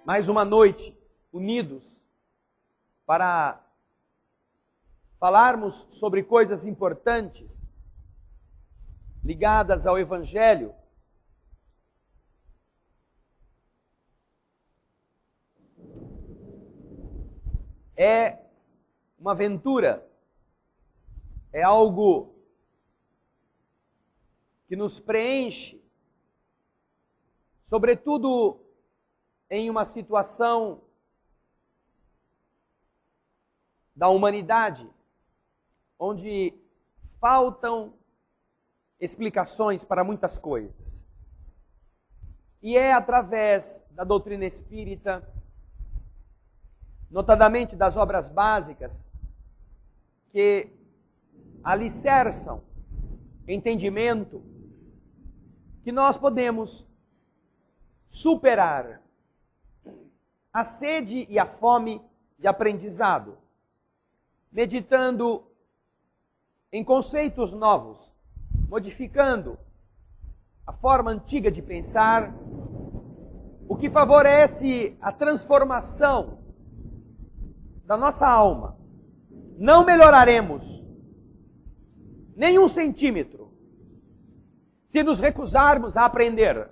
mais uma noite unidos para falarmos sobre coisas importantes ligadas ao Evangelho. É uma aventura, é algo que nos preenche, sobretudo em uma situação da humanidade, onde faltam explicações para muitas coisas. E é através da doutrina espírita, notadamente das obras básicas, que alicerçam entendimento, que nós podemos superar a sede e a fome de aprendizado, meditando em conceitos novos, modificando a forma antiga de pensar, o que favorece a transformação da nossa alma. Não melhoraremos nem 1 centímetro se nos recusarmos a aprender.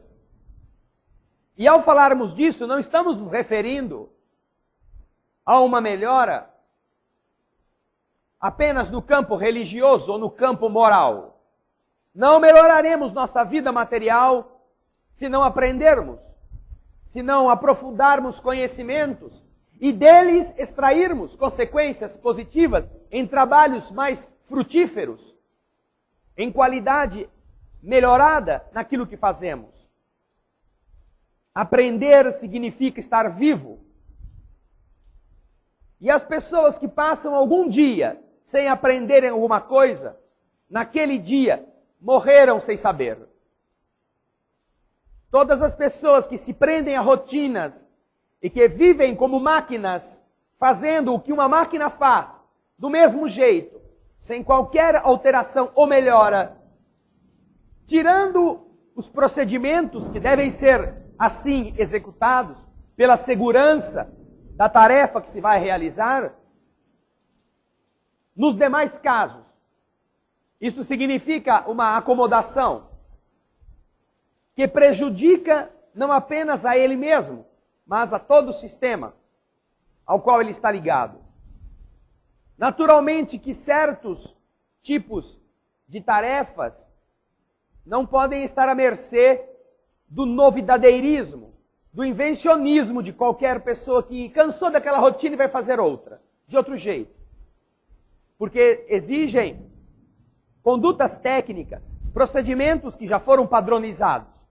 E ao falarmos disso, não estamos nos referindo a uma melhora apenas no campo religioso ou no campo moral. Não melhoraremos nossa vida material se não aprendermos, se não aprofundarmos conhecimentos e deles extrairmos consequências positivas em trabalhos mais frutíferos, em qualidade melhorada naquilo que fazemos. Aprender significa estar vivo. E as pessoas que passam algum dia sem aprenderem alguma coisa, naquele dia morreram sem saber. Todas as pessoas que se prendem a rotinas e que vivem como máquinas, fazendo o que uma máquina faz, do mesmo jeito, sem qualquer alteração ou melhora, tirando os procedimentos que devem ser assim executados pela segurança da tarefa que se vai realizar, nos demais casos, isso significa uma acomodação que prejudica não apenas a ele mesmo, mas a todo o sistema ao qual ele está ligado. Naturalmente que certos tipos de tarefas não podem estar à mercê do novidadeirismo, do invencionismo de qualquer pessoa que cansou daquela rotina e vai fazer outra, de outro jeito. Porque exigem condutas técnicas, procedimentos que já foram padronizados.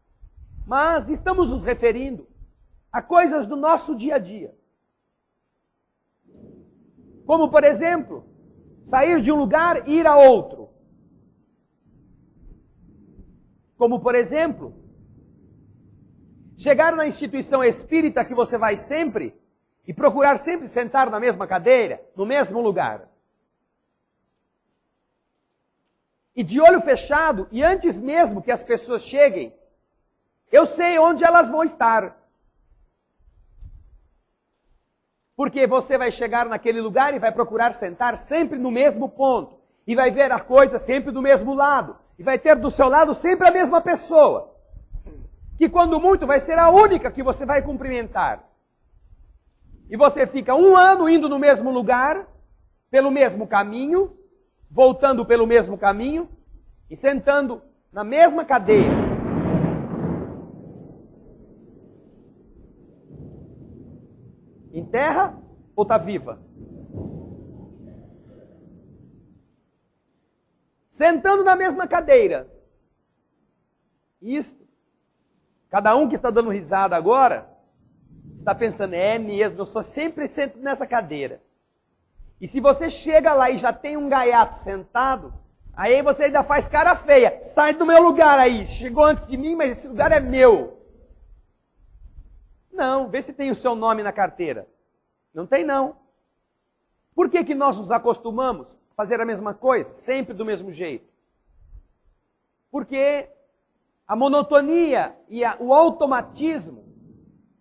Mas estamos nos referindo a coisas do nosso dia a dia. Como, por exemplo, sair de um lugar e ir a outro. Como, por exemplo, chegar na instituição espírita que você vai sempre e procurar sempre sentar na mesma cadeira, no mesmo lugar. E de olho fechado, e antes mesmo que as pessoas cheguem, eu sei onde elas vão estar. Porque você vai chegar naquele lugar e vai procurar sentar sempre no mesmo ponto. E vai ver a coisa sempre do mesmo lado. E vai ter do seu lado sempre a mesma pessoa. Que quando muito vai ser a única que você vai cumprimentar. E você fica 1 ano indo no mesmo lugar, pelo mesmo caminho, voltando pelo mesmo caminho e sentando na mesma cadeira. Enterra ou está viva? Sentando na mesma cadeira. Isto. Cada um que está dando risada agora, está pensando, é mesmo, eu só sempre sento nessa cadeira. E se você chega lá e já tem um gaiato sentado, aí você ainda faz cara feia. Sai do meu lugar aí, chegou antes de mim, mas esse lugar é meu. Não, vê se tem o seu nome na carteira. Não tem não. Por que nós nos acostumamos a fazer a mesma coisa, sempre do mesmo jeito? Porque a monotonia e o automatismo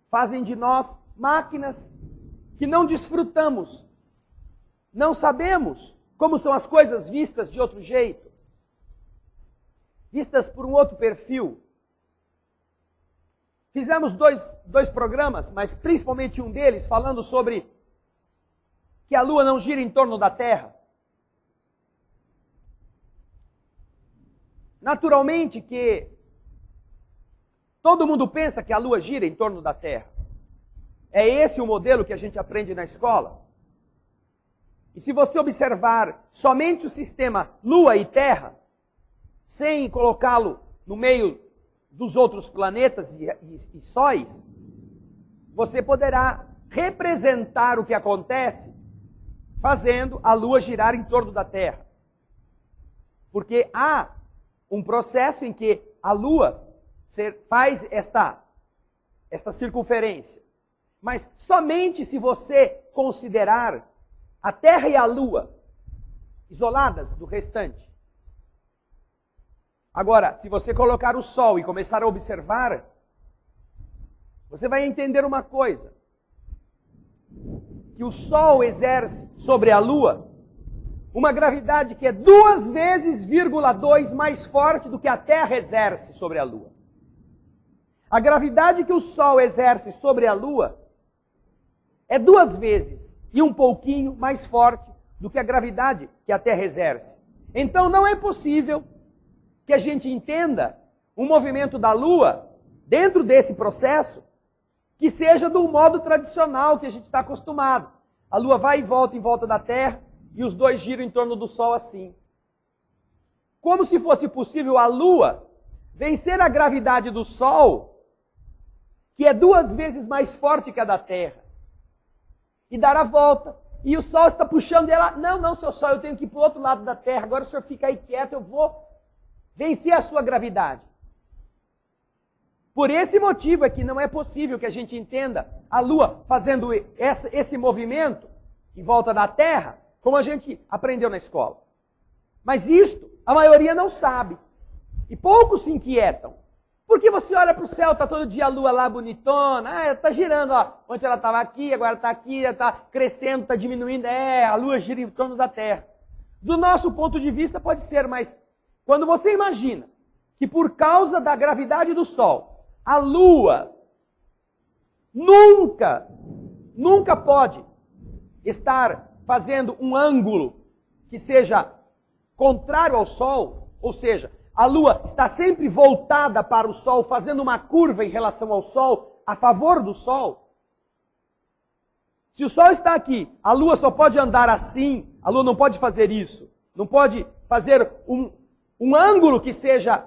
fazem de nós máquinas que não desfrutamos. Não sabemos como são as coisas vistas de outro jeito, vistas por um outro perfil. Fizemos dois programas, mas principalmente um deles falando sobre que a Lua não gira em torno da Terra. Naturalmente que todo mundo pensa que a Lua gira em torno da Terra. É esse o modelo que a gente aprende na escola. E se você observar somente o sistema Lua e Terra, sem colocá-lo no meio dos outros planetas e sóis, você poderá representar o que acontece fazendo a Lua girar em torno da Terra. Porque há um processo em que a Lua faz esta circunferência. Mas somente se você considerar a Terra e a Lua isoladas do restante. Agora, se você colocar o Sol e começar a observar, você vai entender uma coisa. Que o Sol exerce sobre a Lua uma gravidade que é 2 vezes, 2 mais forte do que a Terra exerce sobre a Lua. A gravidade que o Sol exerce sobre a Lua é 2 vezes e um pouquinho mais forte do que a gravidade que a Terra exerce. Então não é possível que a gente entenda um movimento da Lua dentro desse processo que seja do modo tradicional que a gente está acostumado. A Lua vai e volta em volta da Terra e os dois giram em torno do Sol assim. Como se fosse possível a Lua vencer a gravidade do Sol, que é 2 vezes mais forte que a da Terra, e dar a volta. E o Sol está puxando ela. Não, seu Sol, eu tenho que ir para o outro lado da Terra. Agora o senhor fica aí quieto, eu vou vencer a sua gravidade. Por esse motivo é que não é possível que a gente entenda a Lua fazendo esse movimento em volta da Terra, como a gente aprendeu na escola. Mas isto, a maioria não sabe. E poucos se inquietam. Porque você olha para o céu, está todo dia a Lua lá bonitona, está girando, ó. Ontem ela estava aqui, agora está aqui, está crescendo, está diminuindo. A Lua gira em torno da Terra. Do nosso ponto de vista pode ser, mas quando você imagina que por causa da gravidade do Sol, a Lua nunca pode estar fazendo um ângulo que seja contrário ao Sol, ou seja, a Lua está sempre voltada para o Sol, fazendo uma curva em relação ao Sol, a favor do Sol. Se o Sol está aqui, a Lua só pode andar assim, a Lua não pode fazer isso, não pode fazer um ângulo que seja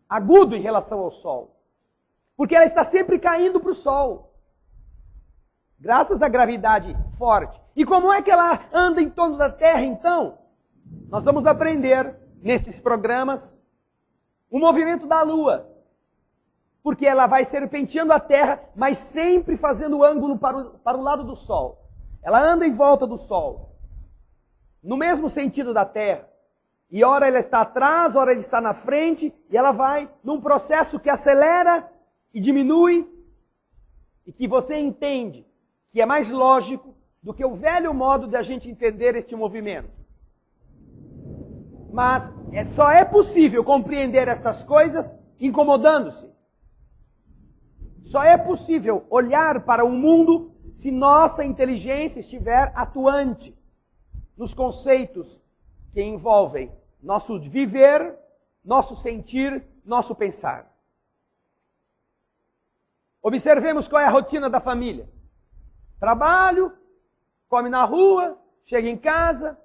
agudo em relação ao Sol. Porque ela está sempre caindo para o Sol. Graças à gravidade forte. E como é que ela anda em torno da Terra, então? Nós vamos aprender, nesses programas, o movimento da Lua. Porque ela vai serpenteando a Terra, mas sempre fazendo ângulo para o lado do Sol. Ela anda em volta do Sol. No mesmo sentido da Terra. E ora ela está atrás, ora ela está na frente, e ela vai num processo que acelera e diminui, e que você entende que é mais lógico do que o velho modo de a gente entender este movimento. Mas só é possível compreender estas coisas incomodando-se. Só é possível olhar para o mundo se nossa inteligência estiver atuante nos conceitos que envolvem nosso viver, nosso sentir, nosso pensar. Observemos qual é a rotina da família. Trabalho, come na rua, chega em casa,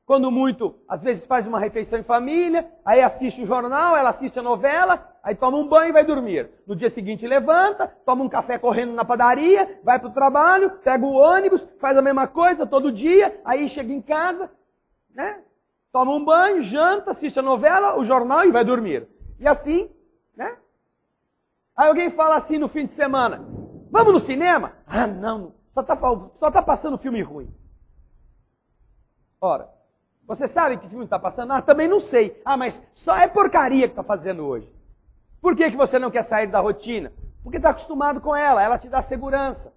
quando muito, às vezes faz uma refeição em família, aí assiste o jornal, ela assiste a novela, aí toma um banho e vai dormir. No dia seguinte levanta, toma um café correndo na padaria, vai para o trabalho, pega o ônibus, faz a mesma coisa todo dia, aí chega em casa, né? Toma um banho, janta, assiste a novela, o jornal e vai dormir. E assim, né? Aí alguém fala assim no fim de semana, vamos no cinema? Ah, não, só está passando filme ruim. Ora, você sabe que filme está passando? Ah, também não sei. Ah, mas só é porcaria que está fazendo hoje. Por que você não quer sair da rotina? Porque está acostumado com ela te dá segurança.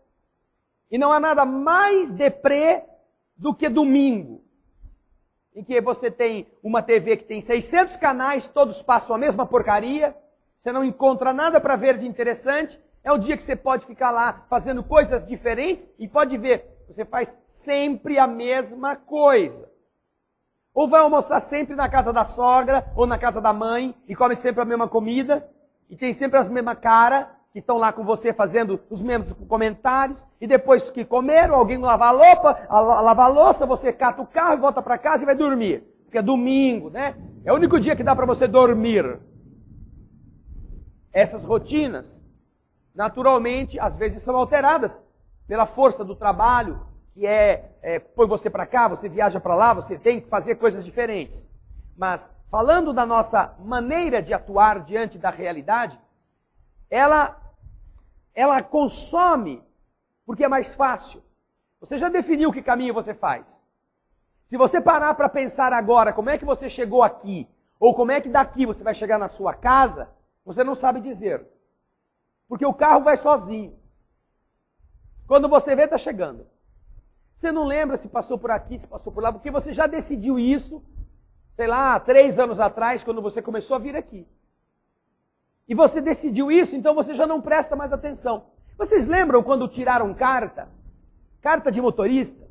E não há nada mais deprê do que domingo, em que você tem uma TV que tem 600 canais, todos passam a mesma porcaria, você não encontra nada para ver de interessante, é o dia que você pode ficar lá fazendo coisas diferentes e pode ver, você faz sempre a mesma coisa. Ou vai almoçar sempre na casa da sogra ou na casa da mãe e come sempre a mesma comida e tem sempre as mesmas caras que estão lá com você fazendo os mesmos comentários e depois que comeram, alguém lava a louça, você cata o carro e volta para casa e vai dormir. Porque é domingo, né? É o único dia que dá para você dormir. Essas rotinas, naturalmente, às vezes são alteradas pela força do trabalho, que põe você para cá, você viaja para lá, você tem que fazer coisas diferentes. Mas, falando da nossa maneira de atuar diante da realidade, ela consome, porque é mais fácil. Você já definiu que caminho você faz. Se você parar para pensar agora como é que você chegou aqui, ou como é que daqui você vai chegar na sua casa, você não sabe dizer. Porque o carro vai sozinho. Quando você vê, está chegando. Você não lembra se passou por aqui, se passou por lá, porque você já decidiu isso, sei lá, 3 anos atrás, quando você começou a vir aqui. E você decidiu isso, então você já não presta mais atenção. Vocês lembram quando tiraram carta? Carta de motorista?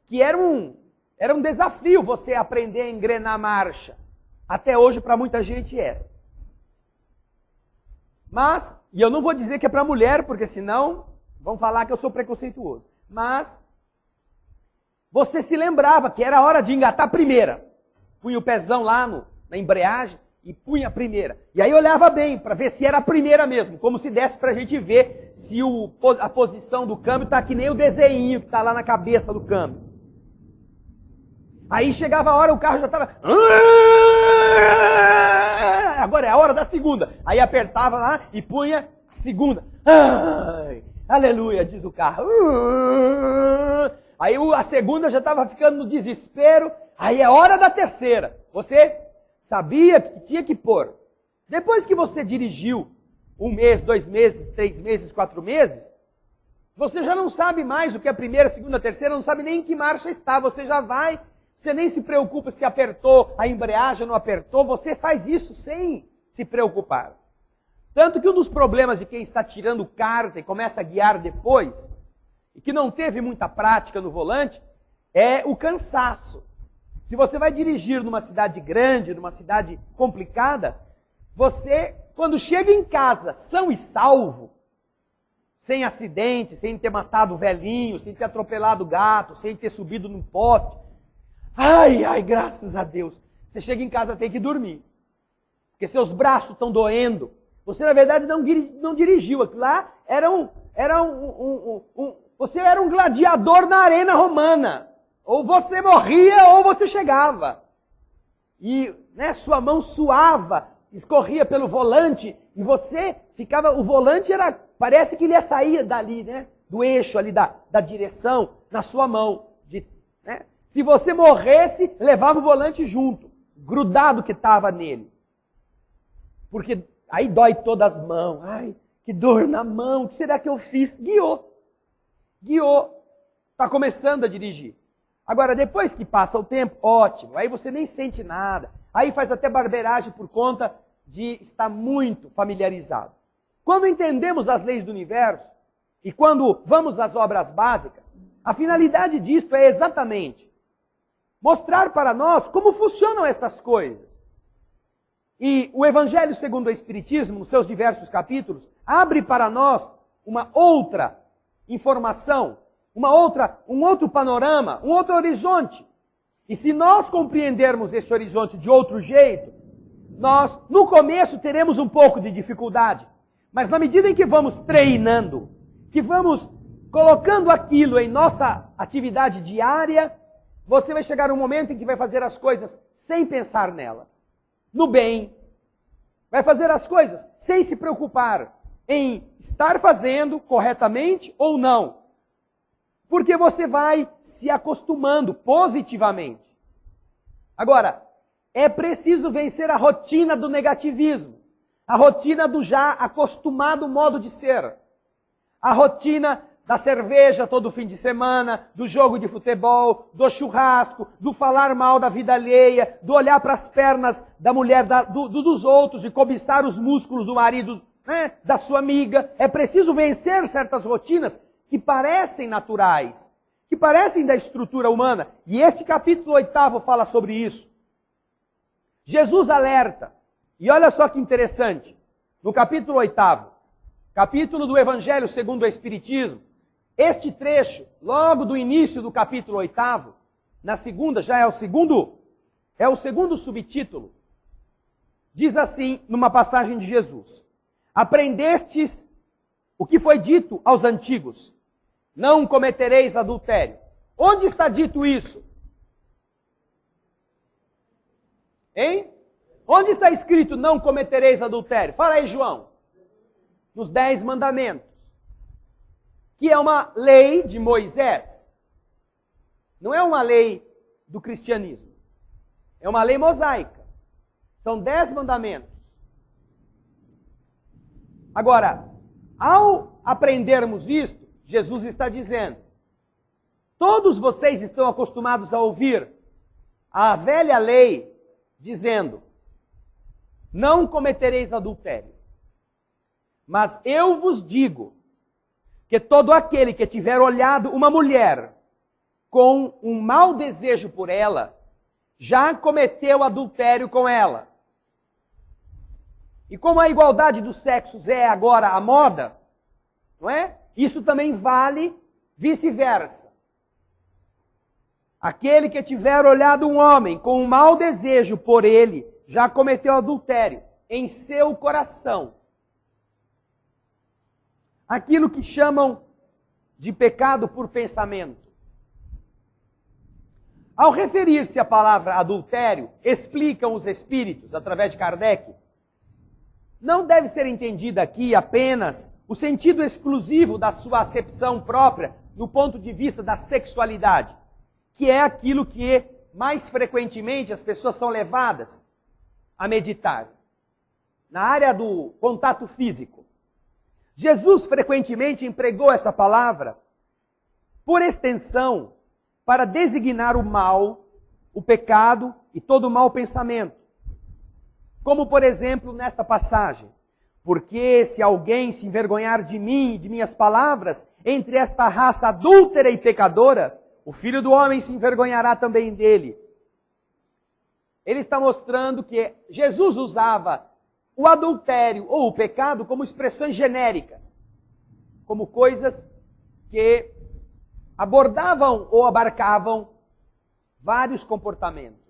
Que era um desafio você aprender a engrenar a marcha. Até hoje, para muita gente, é. Mas, e eu não vou dizer que é para mulher, porque senão vão falar que eu sou preconceituoso. Mas, você se lembrava que era hora de engatar a primeira. Punha o pezão lá na embreagem e punha a primeira. E aí olhava bem, para ver se era a primeira mesmo. Como se desse para a gente ver se a posição do câmbio está que nem o desenho que está lá na cabeça do câmbio. Aí chegava a hora, o carro já estava... Agora é a hora da segunda. Aí apertava lá e punha a segunda. Ai, aleluia, diz o carro. Aí a segunda já estava ficando no desespero. Aí é hora da terceira. Você sabia que tinha que pôr. Depois que você dirigiu 1 mês, 2 meses, 3 meses, 4 meses, você já não sabe mais o que é a primeira, a segunda, a terceira, não sabe nem em que marcha está. Você já vai, você nem se preocupa se apertou a embreagem ou não apertou, você faz isso sem se preocupar. Tanto que um dos problemas de quem está tirando carta e começa a guiar depois, e que não teve muita prática no volante, é o cansaço. Se você vai dirigir numa cidade grande, numa cidade complicada, você, quando chega em casa são e salvo, sem acidente, sem ter matado o velhinho, sem ter atropelado o gato, sem ter subido num poste, ai, graças a Deus, você chega em casa tem que dormir, porque seus braços estão doendo. Você, na verdade, não dirigiu. Aquilo lá você era um gladiador na arena romana. Ou você morria ou você chegava. E sua mão suava, escorria pelo volante, e você ficava... O volante parece que ele ia sair dali, do eixo ali da direção, na sua mão. Se você morresse, levava o volante junto, grudado que estava nele. Porque aí dói todas as mãos. Ai, que dor na mão, o que será que eu fiz? Guiou. Está começando a dirigir. Agora, depois que passa o tempo, ótimo, aí você nem sente nada. Aí faz até barbeiragem por conta de estar muito familiarizado. Quando entendemos as leis do universo, e quando vamos às obras básicas, a finalidade disto é exatamente mostrar para nós como funcionam estas coisas. E o Evangelho segundo o Espiritismo, nos seus diversos capítulos, abre para nós uma outra informação, um outro panorama, um outro horizonte. E se nós compreendermos esse horizonte de outro jeito, nós, no começo, teremos um pouco de dificuldade. Mas na medida em que vamos treinando, que vamos colocando aquilo em nossa atividade diária, você vai chegar um momento em que vai fazer as coisas sem pensar nelas. No bem. Vai fazer as coisas sem se preocupar em estar fazendo corretamente ou não. Porque você vai se acostumando positivamente. Agora, é preciso vencer a rotina do negativismo. A rotina do já acostumado modo de ser. A rotina da cerveja todo fim de semana, do jogo de futebol, do churrasco, do falar mal da vida alheia, do olhar para as pernas da mulher dos outros, de cobiçar os músculos do marido, né, da sua amiga. É preciso vencer certas rotinas que parecem naturais, que parecem da estrutura humana. E este capítulo 8 fala sobre isso. Jesus alerta. E olha só que interessante. No capítulo 8, capítulo do Evangelho segundo o Espiritismo, este trecho, logo do início do capítulo 8, na segunda, já é o segundo subtítulo, diz assim, numa passagem de Jesus: aprendestes o que foi dito aos antigos, não cometereis adultério. Onde está dito isso? Hein? Onde está escrito não cometereis adultério? Fala aí, João. Nos 10 mandamentos. Que é uma lei de Moisés. Não é uma lei do cristianismo. É uma lei mosaica. São 10 mandamentos. Agora, ao aprendermos isto, Jesus está dizendo: todos vocês estão acostumados a ouvir a velha lei dizendo: não cometereis adultério. Mas eu vos digo que todo aquele que tiver olhado uma mulher com um mau desejo por ela, já cometeu adultério com ela. E como a igualdade dos sexos é agora a moda, não é? Isso também vale vice-versa. Aquele que tiver olhado um homem com um mau desejo por ele, já cometeu adultério em seu coração. Aquilo que chamam de pecado por pensamento. Ao referir-se à palavra adultério, explicam os espíritos, através de Kardec, não deve ser entendida aqui apenas o sentido exclusivo da sua acepção própria, no ponto de vista da sexualidade, que é aquilo que mais frequentemente as pessoas são levadas a meditar. Na área do contato físico. Jesus frequentemente empregou essa palavra, por extensão, para designar o mal, o pecado e todo o mau pensamento. Como, por exemplo, nesta passagem: porque se alguém se envergonhar de mim e de minhas palavras, entre esta raça adúltera e pecadora, o Filho do Homem se envergonhará também dele. Ele está mostrando que Jesus usava o adultério ou o pecado como expressões genéricas, como coisas que abordavam ou abarcavam vários comportamentos.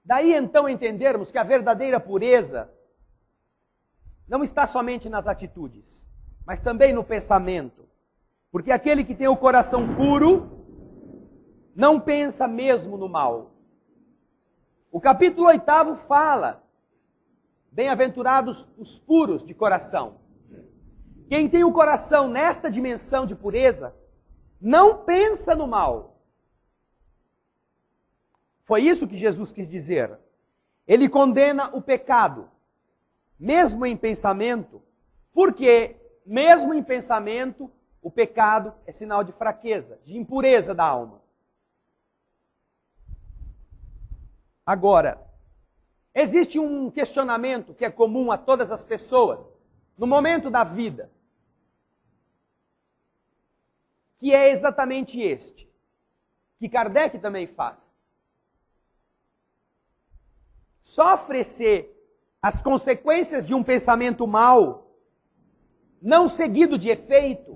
Daí então entendermos que a verdadeira pureza não está somente nas atitudes, mas também no pensamento. Porque aquele que tem o coração puro não pensa mesmo no mal. O capítulo 8 fala: bem-aventurados os puros de coração. Quem tem o coração nesta dimensão de pureza, não pensa no mal. Foi isso que Jesus quis dizer. Ele condena o pecado, mesmo em pensamento, porque, mesmo em pensamento, o pecado é sinal de fraqueza, de impureza da alma. Agora, existe um questionamento que é comum a todas as pessoas, no momento da vida, que é exatamente este, que Kardec também faz. Sofre-se as consequências de um pensamento mau, não seguido de efeito.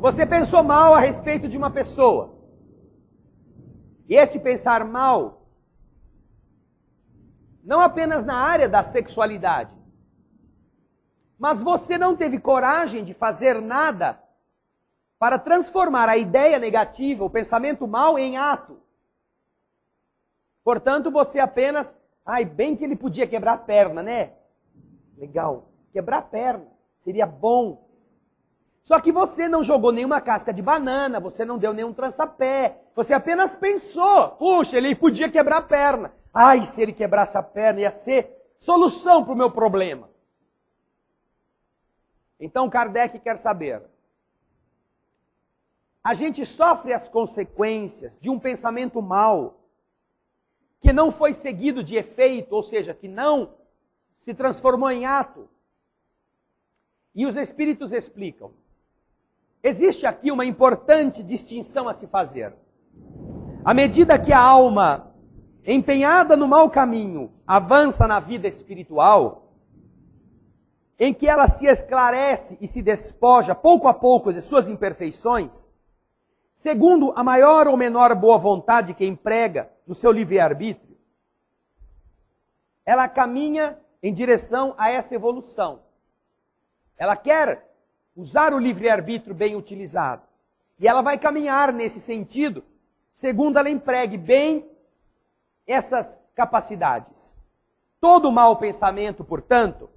Você pensou mal a respeito de uma pessoa. E esse pensar mal, não apenas na área da sexualidade, mas você não teve coragem de fazer nada para transformar a ideia negativa, o pensamento mal, em ato. Portanto, você apenas... Ai, bem que ele podia quebrar a perna, né? Legal. Quebrar a perna. Seria bom. Só que você não jogou nenhuma casca de banana, você não deu nenhum trançapé. Você apenas pensou, puxa, ele podia quebrar a perna. Ai, se ele quebrasse a perna, ia ser solução para o meu problema. Então Kardec quer saber: a gente sofre as consequências de um pensamento mau que não foi seguido de efeito, ou seja, que não se transformou em ato? E os espíritos explicam. Existe aqui uma importante distinção a se fazer. À medida que a alma, empenhada no mau caminho, avança na vida espiritual, em que ela se esclarece e se despoja pouco a pouco de suas imperfeições, segundo a maior ou menor boa vontade que emprega no seu livre-arbítrio, ela caminha em direção a essa evolução. Ela quer usar o livre-arbítrio bem utilizado. E ela vai caminhar nesse sentido, segundo ela empregue bem essas capacidades. Todo mau pensamento, portanto,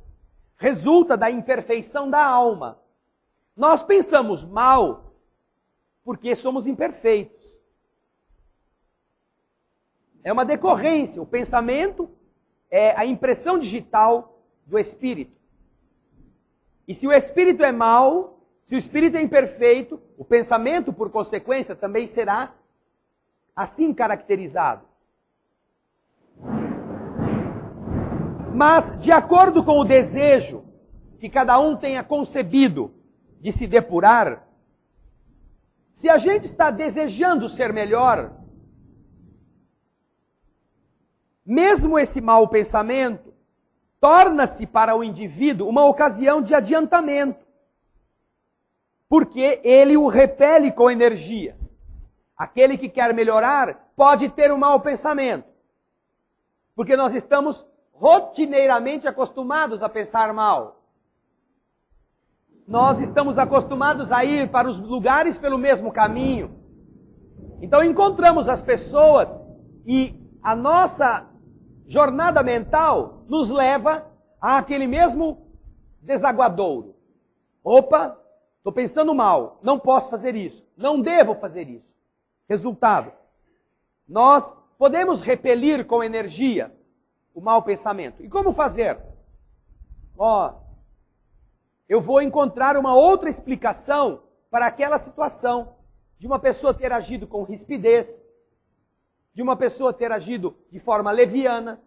resulta da imperfeição da alma. Nós pensamos mal porque somos imperfeitos. É uma decorrência. O pensamento é a impressão digital do espírito. E se o espírito é mau, se o espírito é imperfeito, o pensamento, por consequência, também será assim caracterizado. Mas, de acordo com o desejo que cada um tenha concebido de se depurar, se a gente está desejando ser melhor, mesmo esse mau pensamento torna-se para o indivíduo uma ocasião de adiantamento, porque ele o repele com energia. Aquele que quer melhorar pode ter um mau pensamento, porque nós estamos rotineiramente acostumados a pensar mal. Nós estamos acostumados a ir para os lugares pelo mesmo caminho. Então encontramos as pessoas e a nossa jornada mental nos leva àquele mesmo desaguadouro. Opa, estou pensando mal, não posso fazer isso, não devo fazer isso. Resultado, nós podemos repelir com energia o mau pensamento. E como fazer? Eu vou encontrar uma outra explicação para aquela situação de uma pessoa ter agido com rispidez, de uma pessoa ter agido de forma leviana,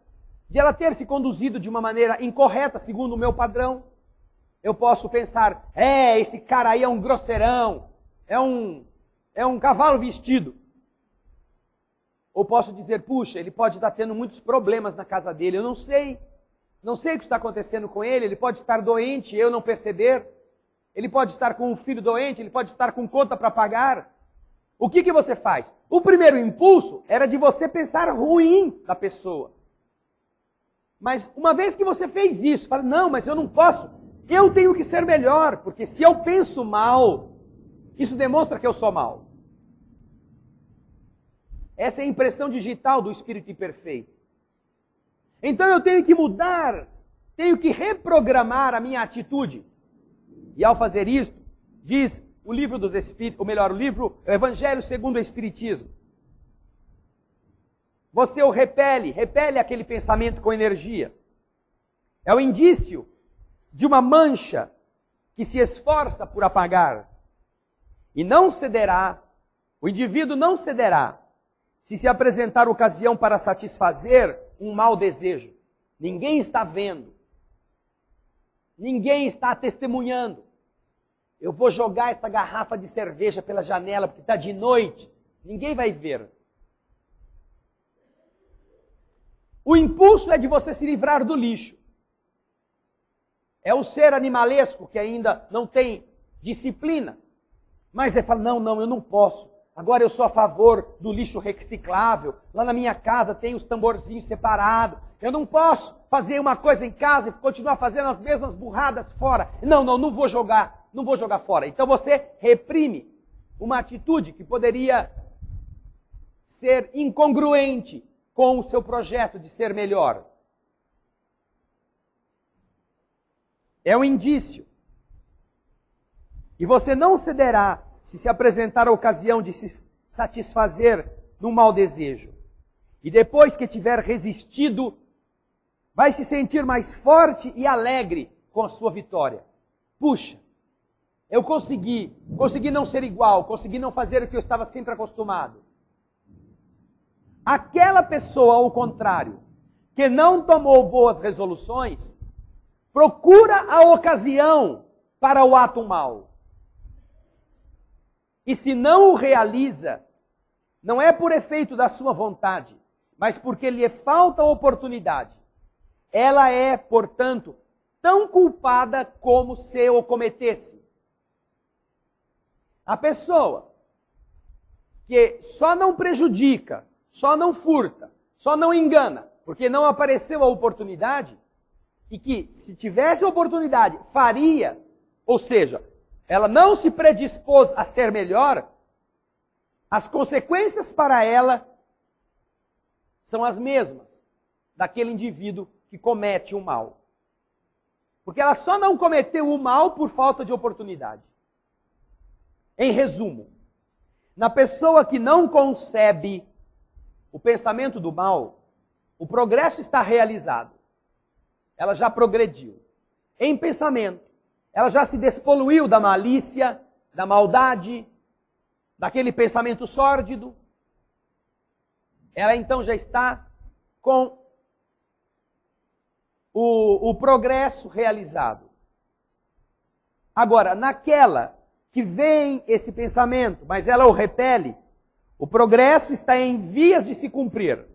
de ela ter se conduzido de uma maneira incorreta, segundo o meu padrão. Eu posso pensar, esse cara aí é um grosseirão, é um cavalo vestido. Ou posso dizer, puxa, ele pode estar tendo muitos problemas na casa dele, eu não sei. Não sei o que está acontecendo com ele pode estar doente e eu não perceber. Ele pode estar com um filho doente, ele pode estar com conta para pagar. O que você faz? O primeiro impulso era de você pensar ruim da pessoa. Mas uma vez que você fez isso, fala, não, mas eu não posso. Eu tenho que ser melhor, porque se eu penso mal, isso demonstra que eu sou mal. Essa é a impressão digital do espírito imperfeito. Então eu tenho que mudar, tenho que reprogramar a minha atitude. E ao fazer isso, diz o livro dos Espíritos, ou melhor, o livro Evangelho segundo o Espiritismo. Você o repele aquele pensamento com energia. É o indício de uma mancha que se esforça por apagar. E não cederá, o indivíduo não cederá, se apresentar ocasião para satisfazer um mau desejo. Ninguém está vendo. Ninguém está testemunhando. Eu vou jogar essa garrafa de cerveja pela janela porque está de noite. Ninguém vai ver. O impulso é de você se livrar do lixo. É o ser animalesco que ainda não tem disciplina. Mas ele fala, não, eu não posso. Agora eu sou a favor do lixo reciclável. Lá na minha casa tem os tamborzinhos separados. Eu não posso fazer uma coisa em casa e continuar fazendo as mesmas burradas fora. Não vou jogar fora. Então você reprime uma atitude que poderia ser incongruente com o seu projeto de ser melhor. É um indício. E você não cederá se apresentar a ocasião de se satisfazer num mau desejo. E depois que tiver resistido, vai se sentir mais forte e alegre com a sua vitória. Puxa, eu consegui não ser igual, consegui não fazer o que eu estava sempre acostumado. Aquela pessoa, ao contrário, que não tomou boas resoluções, procura a ocasião para o ato mau. E se não o realiza, não é por efeito da sua vontade, mas porque lhe falta oportunidade. Ela é, portanto, tão culpada como se o cometesse. A pessoa que só não prejudica, só não furta, só não engana, porque não apareceu a oportunidade, e que, se tivesse a oportunidade, faria, ou seja, ela não se predispôs a ser melhor, as consequências para ela são as mesmas daquele indivíduo que comete o mal. Porque ela só não cometeu o mal por falta de oportunidade. Em resumo, na pessoa que não concebe o pensamento do mal, o progresso está realizado. Ela já progrediu. Em pensamento, ela já se despoluiu da malícia, da maldade, daquele pensamento sórdido. Ela então já está com o progresso realizado. Agora, naquela que vem esse pensamento, mas ela o repele, o progresso está em vias de se cumprir.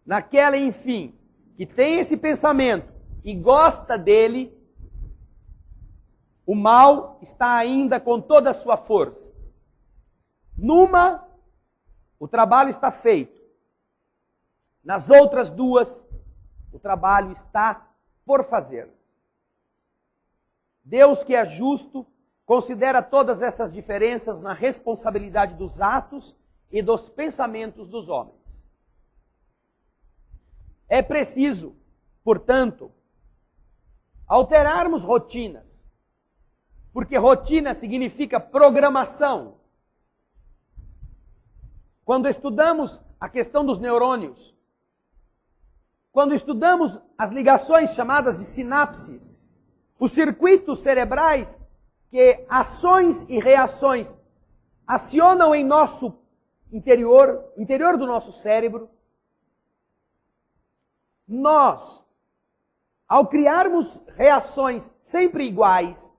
Naquela, enfim, que tem esse pensamento e gosta dele, o mal está ainda com toda a sua força. Numa, o trabalho está feito. Nas outras duas, o trabalho está por fazer. Deus, que é justo, considera todas essas diferenças na responsabilidade dos atos e dos pensamentos dos homens. É preciso, portanto, alterarmos rotinas, porque rotina significa programação. Quando estudamos a questão dos neurônios, quando estudamos as ligações chamadas de sinapses, os circuitos cerebrais que ações e reações acionam em nosso interior do nosso cérebro, nós, ao criarmos reações sempre iguais,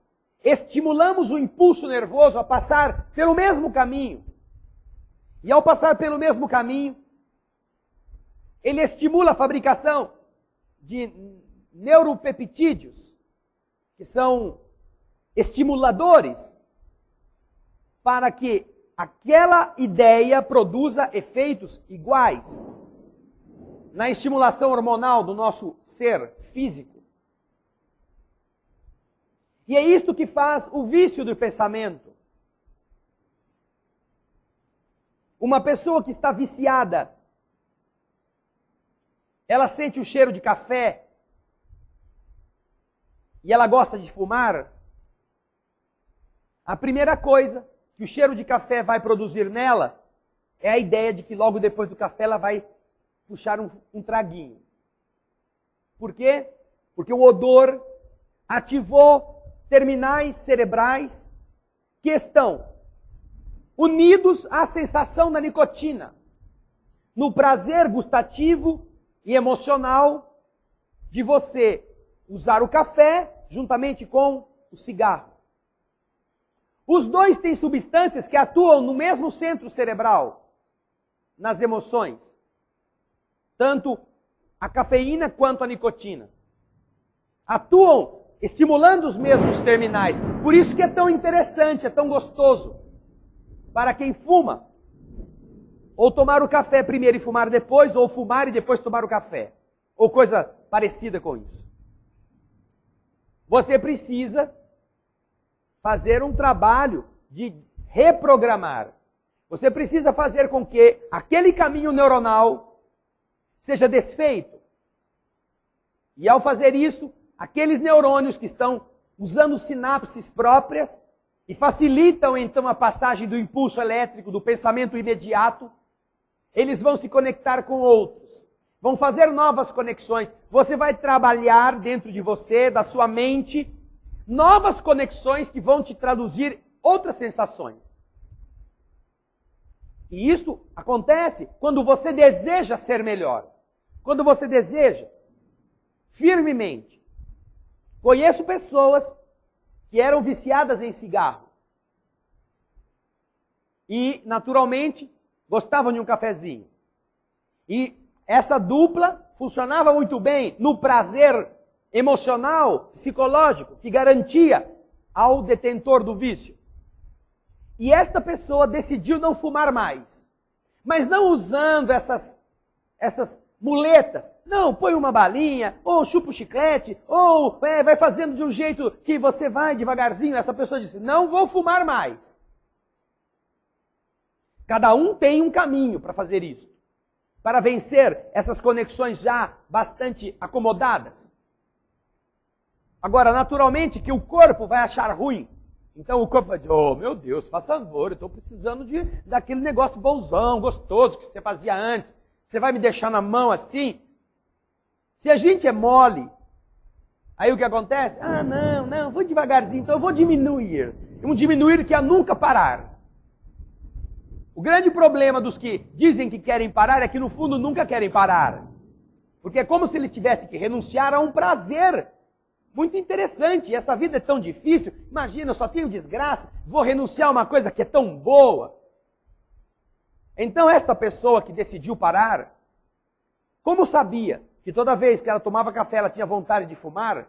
estimulamos o impulso nervoso a passar pelo mesmo caminho. E ao passar pelo mesmo caminho, ele estimula a fabricação de neuropeptídeos, que são estimuladores, para que aquela ideia produza efeitos iguais na estimulação hormonal do nosso ser físico. E é isto que faz o vício do pensamento. Uma pessoa que está viciada, ela sente o cheiro de café e ela gosta de fumar. A primeira coisa que o cheiro de café vai produzir nela é a ideia de que logo depois do café ela vai puxar um traguinho. Por quê? Porque o odor ativou terminais cerebrais que estão unidos à sensação da nicotina, no prazer gustativo e emocional de você usar o café juntamente com o cigarro. Os dois têm substâncias que atuam no mesmo centro cerebral, nas emoções. Tanto a cafeína quanto a nicotina. Atuam estimulando os mesmos terminais. Por isso que é tão interessante, é tão gostoso para quem fuma. Ou tomar o café primeiro e fumar depois, ou fumar e depois tomar o café. Ou coisa parecida com isso. Você precisa fazer um trabalho de reprogramar. Você precisa fazer com que aquele caminho neuronal seja desfeito. E ao fazer isso, aqueles neurônios que estão usando sinapses próprias e facilitam então a passagem do impulso elétrico, do pensamento imediato, eles vão se conectar com outros. Vão fazer novas conexões. Você vai trabalhar dentro de você, da sua mente, novas conexões que vão te traduzir outras sensações. E isto acontece quando você deseja ser melhor. Quando você deseja firmemente. Conheço pessoas que eram viciadas em cigarro. E, naturalmente, gostavam de um cafezinho. E essa dupla funcionava muito bem no prazer emocional, psicológico, que garantia ao detentor do vício. E esta pessoa decidiu não fumar mais. Mas não usando essas muletas. Não, põe uma balinha, ou chupa o chiclete, ou vai fazendo de um jeito que você vai devagarzinho. Essa pessoa disse, não vou fumar mais. Cada um tem um caminho para fazer isso. Para vencer essas conexões já bastante acomodadas. Agora, naturalmente, que o corpo vai achar ruim. Então o corpo vai dizer, oh meu Deus, faz favor, eu estou precisando daquele negócio bonzão, gostoso que você fazia antes. Você vai me deixar na mão assim? Se a gente é mole, aí o que acontece? Ah, não, vou devagarzinho, então eu vou diminuir. Um diminuir que é nunca parar. O grande problema dos que dizem que querem parar é que no fundo nunca querem parar. Porque é como se eles tivessem que renunciar a um prazer muito interessante. E essa vida é tão difícil. Imagina, eu só tenho desgraça, vou renunciar a uma coisa que é tão boa. Então esta pessoa que decidiu parar, como sabia que toda vez que ela tomava café ela tinha vontade de fumar,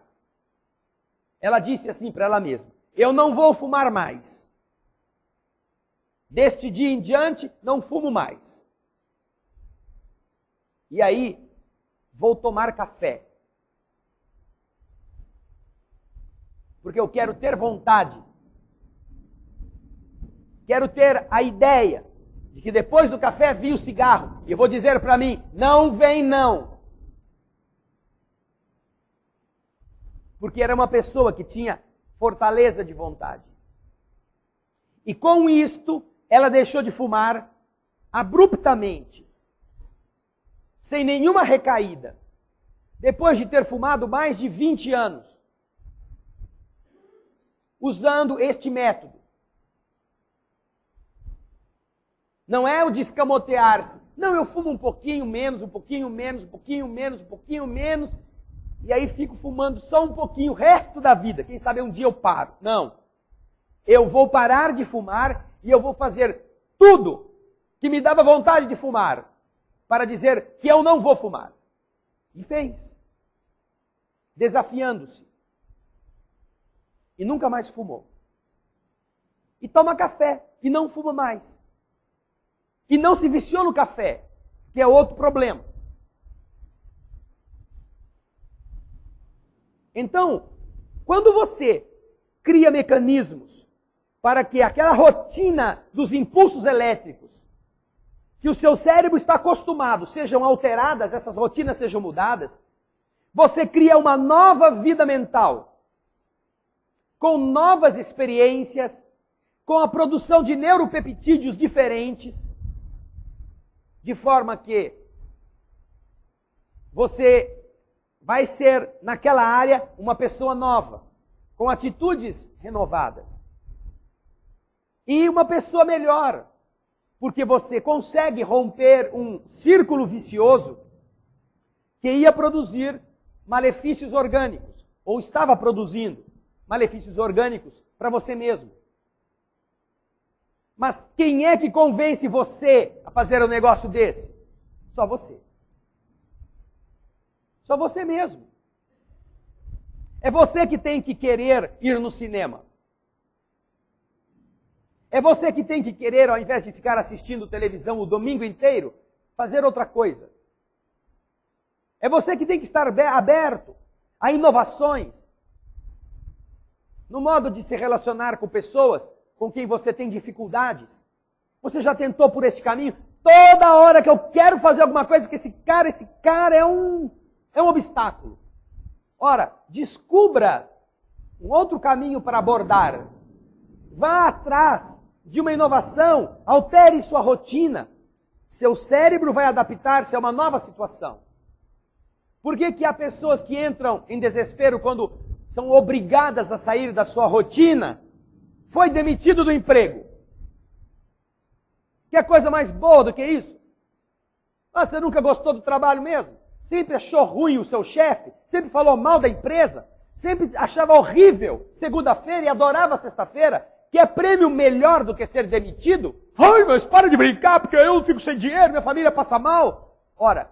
ela disse assim para ela mesma, eu não vou fumar mais. Deste dia em diante, não fumo mais. E aí, vou tomar café. Porque eu quero ter vontade. Quero ter a ideia de que depois do café vinha o cigarro. E eu vou dizer para mim, não vem não. Porque era uma pessoa que tinha fortaleza de vontade. E com isto, ela deixou de fumar abruptamente, sem nenhuma recaída, depois de ter fumado mais de 20 anos, usando este método. Não é o de escamotear-se. Não, eu fumo um pouquinho menos, um pouquinho menos, um pouquinho menos, um pouquinho menos, e aí fico fumando só um pouquinho o resto da vida. Quem sabe um dia eu paro. Não. Eu vou parar de fumar e eu vou fazer tudo que me dava vontade de fumar para dizer que eu não vou fumar. E fez. Desafiando-se. E nunca mais fumou. E toma café e não fuma mais. E não se viciou no café, que é outro problema. Então, quando você cria mecanismos para que aquela rotina dos impulsos elétricos, que o seu cérebro está acostumado, sejam alteradas, essas rotinas sejam mudadas, você cria uma nova vida mental, com novas experiências, com a produção de neuropeptídeos diferentes, de forma que você vai ser, naquela área, uma pessoa nova, com atitudes renovadas. E uma pessoa melhor, porque você consegue romper um círculo vicioso que ia produzir malefícios orgânicos, ou estava produzindo malefícios orgânicos para você mesmo. Mas quem é que convence você a fazer um negócio desse? Só você. Só você mesmo. É você que tem que querer ir no cinema. É você que tem que querer, ao invés de ficar assistindo televisão o domingo inteiro, fazer outra coisa. É você que tem que estar aberto a inovações, no modo de se relacionar com pessoas com quem você tem dificuldades. Você já tentou por este caminho? Toda hora que eu quero fazer alguma coisa, que esse cara é um obstáculo. Ora, descubra um outro caminho para abordar. Vá atrás de uma inovação, altere sua rotina. Seu cérebro vai adaptar-se a uma nova situação. Por que há pessoas que entram em desespero quando são obrigadas a sair da sua rotina, foi demitido do emprego. Que coisa mais boa do que isso? Você nunca gostou do trabalho mesmo? Sempre achou ruim o seu chefe? Sempre falou mal da empresa? Sempre achava horrível segunda-feira e adorava sexta-feira? Que é prêmio melhor do que ser demitido? Ai, mas para de brincar, porque eu fico sem dinheiro, minha família passa mal. Ora,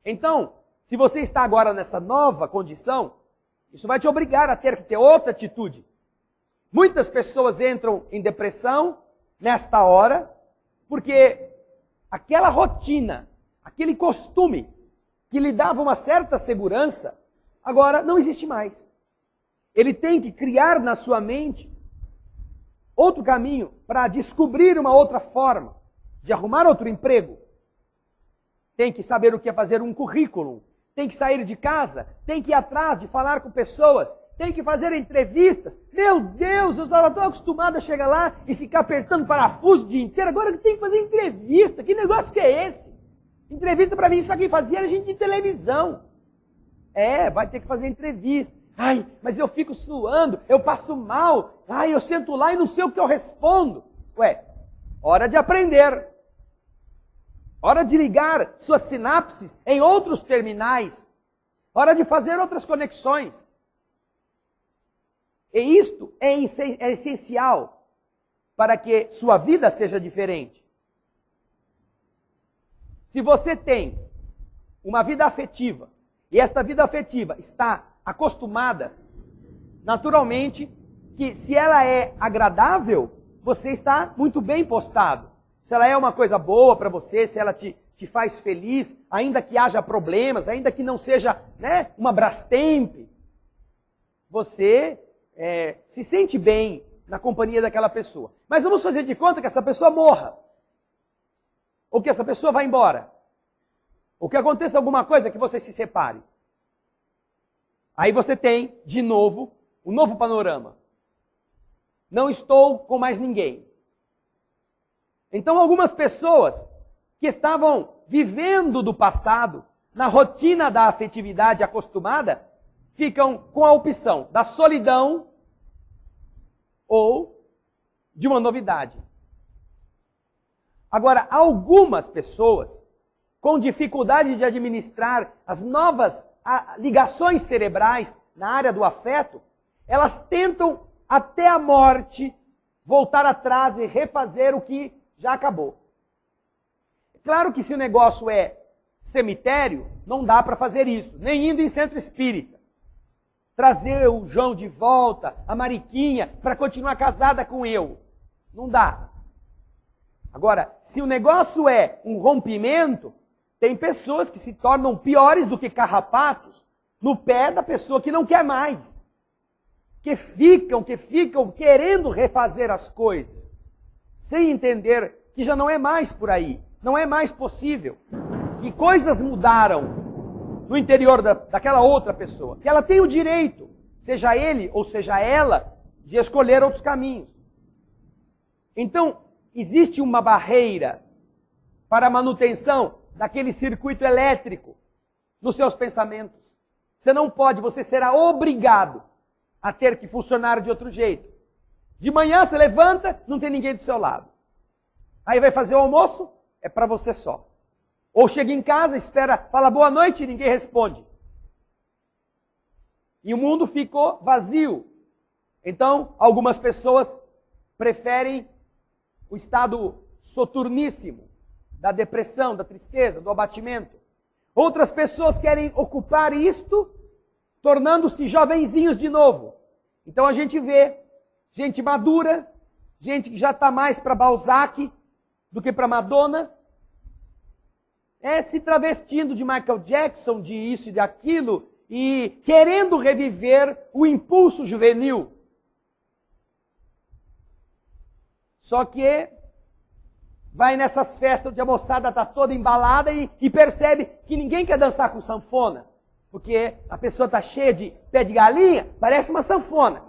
então, se você está agora nessa nova condição, isso vai te obrigar a ter que ter outra atitude. Muitas pessoas entram em depressão nesta hora, porque aquela rotina, aquele costume que lhe dava uma certa segurança, agora não existe mais. Ele tem que criar na sua mente outro caminho para descobrir uma outra forma de arrumar outro emprego. Tem que saber o que é fazer um currículo, tem que sair de casa, tem que ir atrás de falar com pessoas, tem que fazer entrevistas. Meu Deus, eu estava tão acostumado a chegar lá e ficar apertando parafuso o dia inteiro, agora eu tenho que fazer entrevista. Que negócio que é esse? Entrevista para mim só quem fazia era gente de televisão. Vai ter que fazer entrevista. Ai, mas eu fico suando, eu passo mal. Ai, eu sento lá e não sei o que eu respondo. Hora de aprender. Hora de ligar suas sinapses em outros terminais. Hora de fazer outras conexões. E isto é essencial para que sua vida seja diferente. Se você tem uma vida afetiva, e esta vida afetiva está acostumada, naturalmente, que se ela é agradável, você está muito bem postado. Se ela é uma coisa boa para você, se ela te faz feliz, ainda que haja problemas, ainda que não seja uma Brastemp, você se sente bem na companhia daquela pessoa. Mas vamos fazer de conta que essa pessoa morra. Ou que essa pessoa vá embora. Ou que aconteça alguma coisa que você se separe. Aí você tem, de novo, um novo panorama. Não estou com mais ninguém. Então algumas pessoas que estavam vivendo do passado, na rotina da afetividade acostumada, ficam com a opção da solidão ou de uma novidade. Agora, algumas pessoas, com dificuldade de administrar as novas ligações cerebrais na área do afeto, elas tentam até a morte voltar atrás e refazer o que já acabou. Claro que se o negócio é cemitério, não dá para fazer isso, nem indo em centro espírita. Trazer o João de volta, a Mariquinha, para continuar casada com eu. Não dá. Agora, se o negócio é um rompimento, tem pessoas que se tornam piores do que carrapatos no pé da pessoa que não quer mais. Que ficam querendo refazer as coisas, sem entender que já não é mais por aí, não é mais possível. Que coisas mudaram no interior daquela outra pessoa. Que ela tem o direito, seja ele ou seja ela, de escolher outros caminhos. Então, existe uma barreira para a manutenção daquele circuito elétrico nos seus pensamentos. Você não pode, você será obrigado a ter que funcionar de outro jeito. De manhã você levanta, não tem ninguém do seu lado. Aí vai fazer o almoço, é para você só. Ou chega em casa, espera, fala boa noite e ninguém responde. E o mundo ficou vazio. Então, algumas pessoas preferem o estado soturníssimo da depressão, da tristeza, do abatimento. Outras pessoas querem ocupar isto, tornando-se jovenzinhos de novo. Então a gente vê gente madura, gente que já está mais para Balzac do que para Madonna, se travestindo de Michael Jackson, de isso e de aquilo, e querendo reviver o impulso juvenil. Só que vai nessas festas onde a moçada está toda embalada e percebe que ninguém quer dançar com sanfona. Porque a pessoa está cheia de pé de galinha, parece uma sanfona.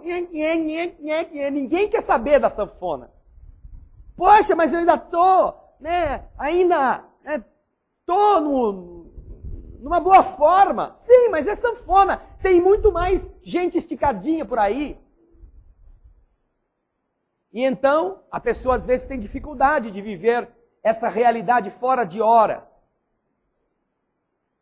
Ninguém quer saber da sanfona. Poxa, mas eu ainda estou, estou numa boa forma. Sim, mas é sanfona. Tem muito mais gente esticadinha por aí. E então, a pessoa às vezes tem dificuldade de viver essa realidade fora de hora.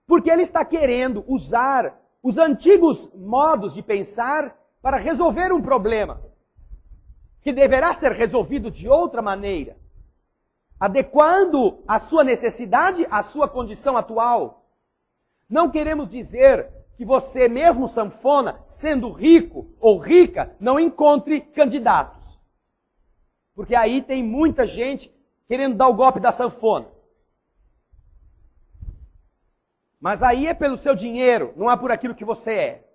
Porque ele está querendo usar os antigos modos de pensar para resolver um problema que deverá ser resolvido de outra maneira, adequando a sua necessidade à sua condição atual. Não queremos dizer que você, mesmo sanfona, sendo rico ou rica, não encontre candidatos. Porque aí tem muita gente querendo dar o golpe da sanfona. Mas aí é pelo seu dinheiro, não é por aquilo que você é.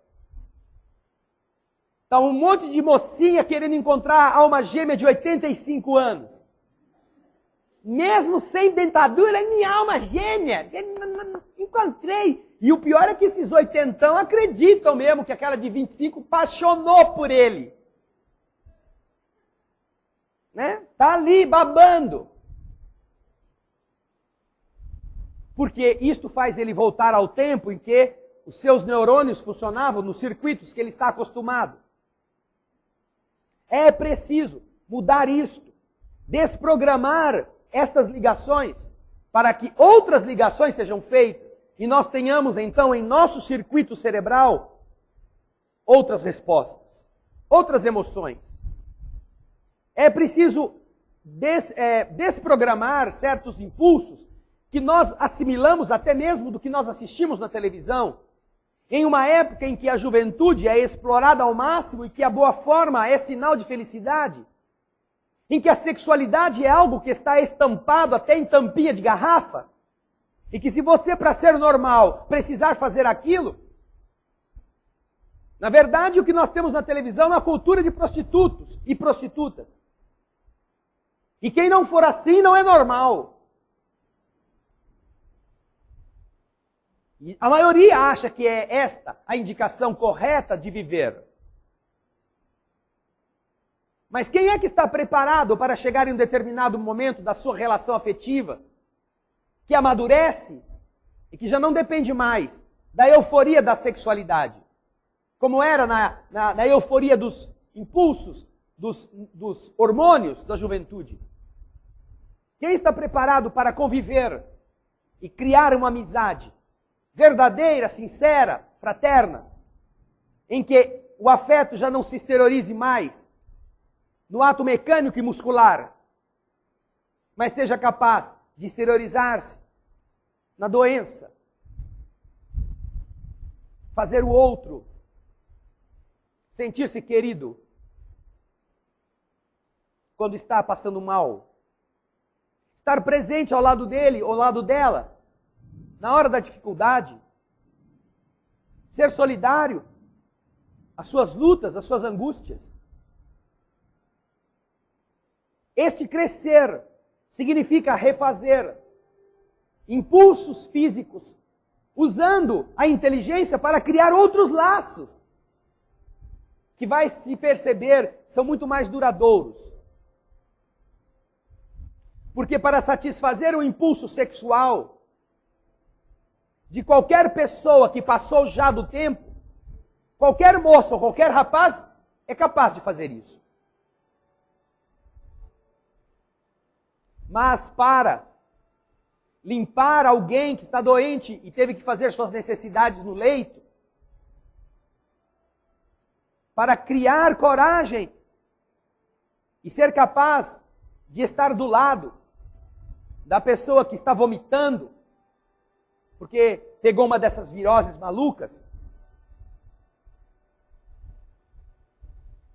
Tá um monte de mocinha querendo encontrar a alma gêmea de 85 anos. Mesmo sem dentadura, é minha alma gêmea. Encontrei. E o pior é que esses oitentão acreditam mesmo que aquela de 25 apaixonou por ele. Né? Tá ali babando. Porque isto faz ele voltar ao tempo em que os seus neurônios funcionavam nos circuitos que ele está acostumado. É preciso mudar isto, desprogramar estas ligações para que outras ligações sejam feitas e nós tenhamos então em nosso circuito cerebral outras respostas, outras emoções. É preciso desprogramar certos impulsos que nós assimilamos até mesmo do que nós assistimos na televisão, em uma época em que a juventude é explorada ao máximo e que a boa forma é sinal de felicidade, em que a sexualidade é algo que está estampado até em tampinha de garrafa, e que se você, para ser normal, precisar fazer aquilo, na verdade o que nós temos na televisão é a cultura de prostitutos e prostitutas. E quem não for assim não é normal. E a maioria acha que é esta a indicação correta de viver. Mas quem é que está preparado para chegar em um determinado momento da sua relação afetiva, que amadurece e que já não depende mais da euforia da sexualidade, como era na euforia dos impulsos, dos hormônios da juventude? Quem está preparado para conviver e criar uma amizade verdadeira, sincera, fraterna, em que o afeto já não se exteriorize mais no ato mecânico e muscular, mas seja capaz de exteriorizar-se na doença, fazer o outro sentir-se querido quando está passando mal, estar presente ao lado dele, ao lado dela, na hora da dificuldade, ser solidário às suas lutas, às suas angústias. Este crescer significa refazer impulsos físicos, usando a inteligência para criar outros laços, que vai se perceber são muito mais duradouros. Porque para satisfazer o impulso sexual de qualquer pessoa que passou já do tempo, qualquer moço ou qualquer rapaz é capaz de fazer isso. Mas para limpar alguém que está doente e teve que fazer suas necessidades no leito, para criar coragem e ser capaz de estar do lado da pessoa que está vomitando, porque pegou uma dessas viroses malucas,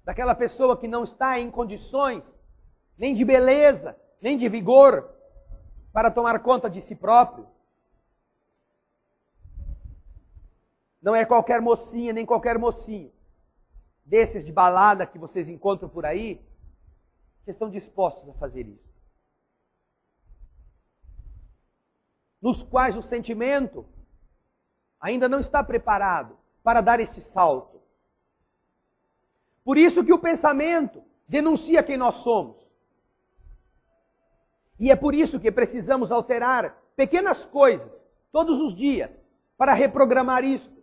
daquela pessoa que não está em condições nem de beleza, nem de vigor para tomar conta de si próprio. Não é qualquer mocinha, nem qualquer mocinho desses de balada que vocês encontram por aí que estão dispostos a fazer isso. Nos quais o sentimento ainda não está preparado para dar este salto. Por isso que o pensamento denuncia quem nós somos. E é por isso que precisamos alterar pequenas coisas todos os dias para reprogramar isto.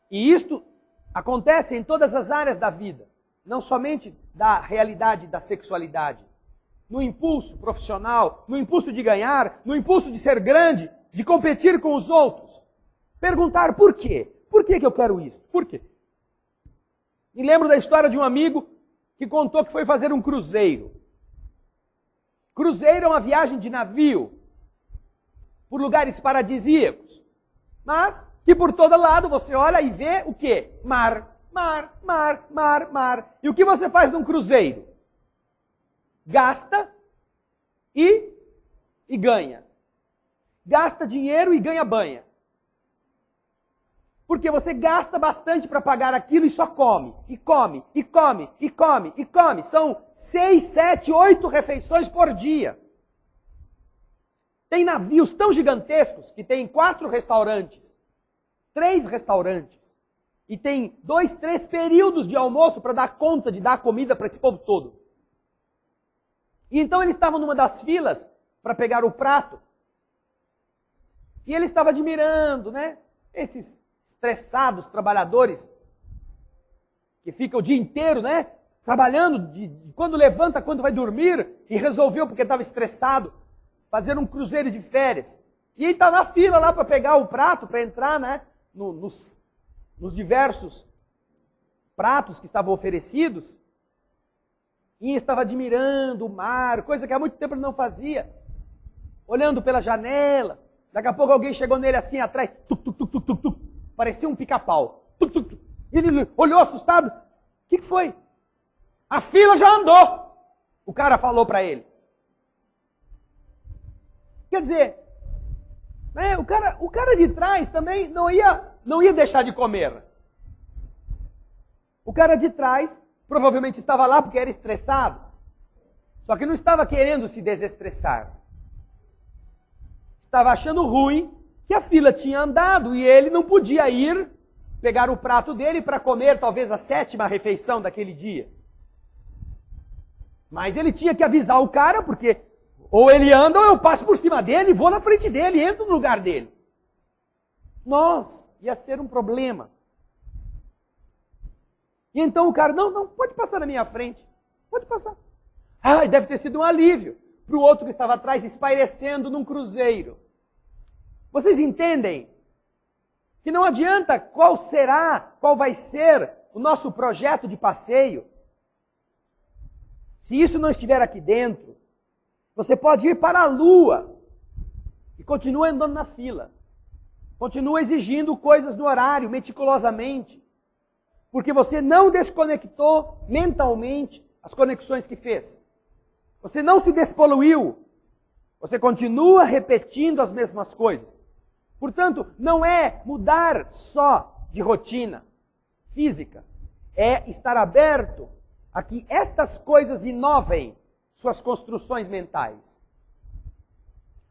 E isto acontece em todas as áreas da vida, não somente da realidade da sexualidade. No impulso profissional, no impulso de ganhar, no impulso de ser grande, de competir com os outros. Perguntar por quê? Por que eu quero isso? Por quê? Me lembro da história de um amigo que contou que foi fazer um cruzeiro. Cruzeiro é uma viagem de navio por lugares paradisíacos, mas que por todo lado você olha e vê o quê? Mar, mar, mar, mar, mar. E o que você faz num cruzeiro? Gasta e ganha. Gasta dinheiro e ganha banha. Porque você gasta bastante para pagar aquilo e só come, e come, e come, e come, e come. São 6, 7, 8 refeições por dia. Tem navios tão gigantescos que tem 4 restaurantes, 3 restaurantes. E tem 2, 3 períodos de almoço para dar conta de dar comida para esse povo todo. E então ele estava numa das filas para pegar o prato. E ele estava admirando, né? Esses estressados trabalhadores que ficam o dia inteiro, né? Trabalhando, de quando levanta, quando vai dormir, e resolveu, porque estava estressado, fazer um cruzeiro de férias. E ele está na fila lá para pegar o prato, para entrar, né? Nos diversos pratos que estavam oferecidos. E estava admirando o mar, coisa que há muito tempo ele não fazia. Olhando pela janela. Daqui a pouco alguém chegou nele assim atrás. Tuc, tuc, tuc, tuc, tuc, tuc. Parecia um pica-pau. Tuc, tuc, tuc. E ele olhou assustado. O que foi? A fila já andou. O cara falou para ele. Quer dizer, né, o cara de trás também não ia deixar de comer. O cara de trás provavelmente estava lá porque era estressado. Só que não estava querendo se desestressar. Estava achando ruim que a fila tinha andado e ele não podia ir pegar o prato dele para comer talvez a 7ª refeição daquele dia. Mas ele tinha que avisar o cara, porque ou ele anda ou eu passo por cima dele, vou na frente dele, entro no lugar dele. Nossa, ia ser um problema. E então o cara, não, pode passar na minha frente. Pode passar. Ah, deve ter sido um alívio para o outro que estava atrás, espairecendo num cruzeiro. Vocês entendem que não adianta qual vai ser o nosso projeto de passeio. Se isso não estiver aqui dentro, você pode ir para a lua e continua andando na fila. Continua exigindo coisas no horário, meticulosamente. Porque você não desconectou mentalmente as conexões que fez. Você não se despoluiu. Você continua repetindo as mesmas coisas. Portanto, não é mudar só de rotina física. É estar aberto a que estas coisas inovem suas construções mentais.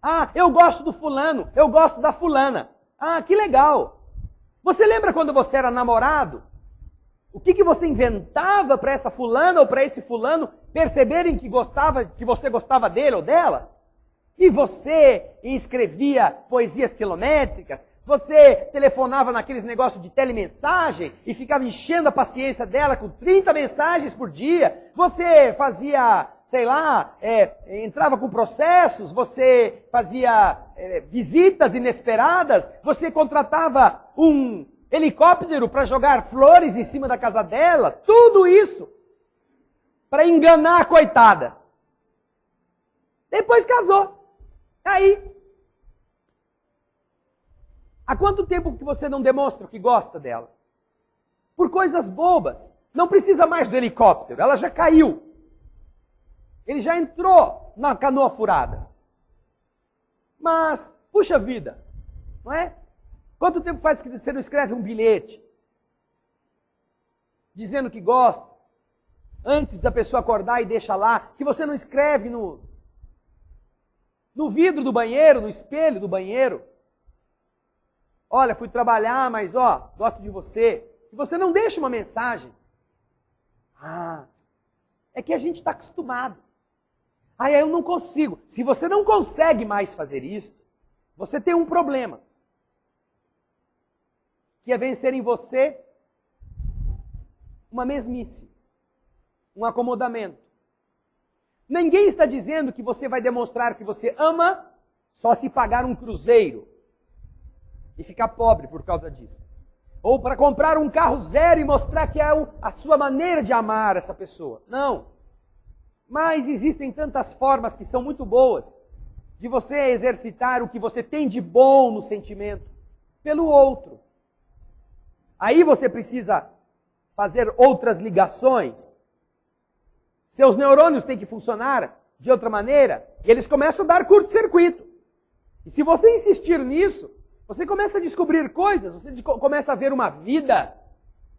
Ah, eu gosto do fulano, eu gosto da fulana. Ah, que legal. Você lembra quando você era namorado? O que você inventava para essa fulana ou para esse fulano perceberem que você gostava dele ou dela? E você escrevia poesias quilométricas, você telefonava naqueles negócios de telemensagem e ficava enchendo a paciência dela com 30 mensagens por dia. Você fazia, entrava com processos, você fazia visitas inesperadas, você contratava um helicóptero para jogar flores em cima da casa dela. Tudo isso para enganar a coitada. Depois casou. Aí, há quanto tempo que você não demonstra que gosta dela? Por coisas bobas. Não precisa mais do helicóptero, ela já caiu. Ele já entrou na canoa furada. Mas, puxa vida, não é? Quanto tempo faz que você não escreve um bilhete dizendo que gosta, antes da pessoa acordar e deixa lá, que você não escreve no vidro do banheiro, no espelho do banheiro? Olha, fui trabalhar, mas gosto de você. E você não deixa uma mensagem. Ah, é que a gente está acostumado. Ah, eu não consigo. Se você não consegue mais fazer isso, você tem um problema, que é vencer em você uma mesmice, um acomodamento. Ninguém está dizendo que você vai demonstrar que você ama só se pagar um cruzeiro e ficar pobre por causa disso. Ou para comprar um carro zero e mostrar que é a sua maneira de amar essa pessoa. Não. Mas existem tantas formas que são muito boas de você exercitar o que você tem de bom no sentimento pelo outro. Aí você precisa fazer outras ligações. Seus neurônios têm que funcionar de outra maneira e eles começam a dar curto-circuito. E se você insistir nisso, você começa a descobrir coisas, você começa a ver uma vida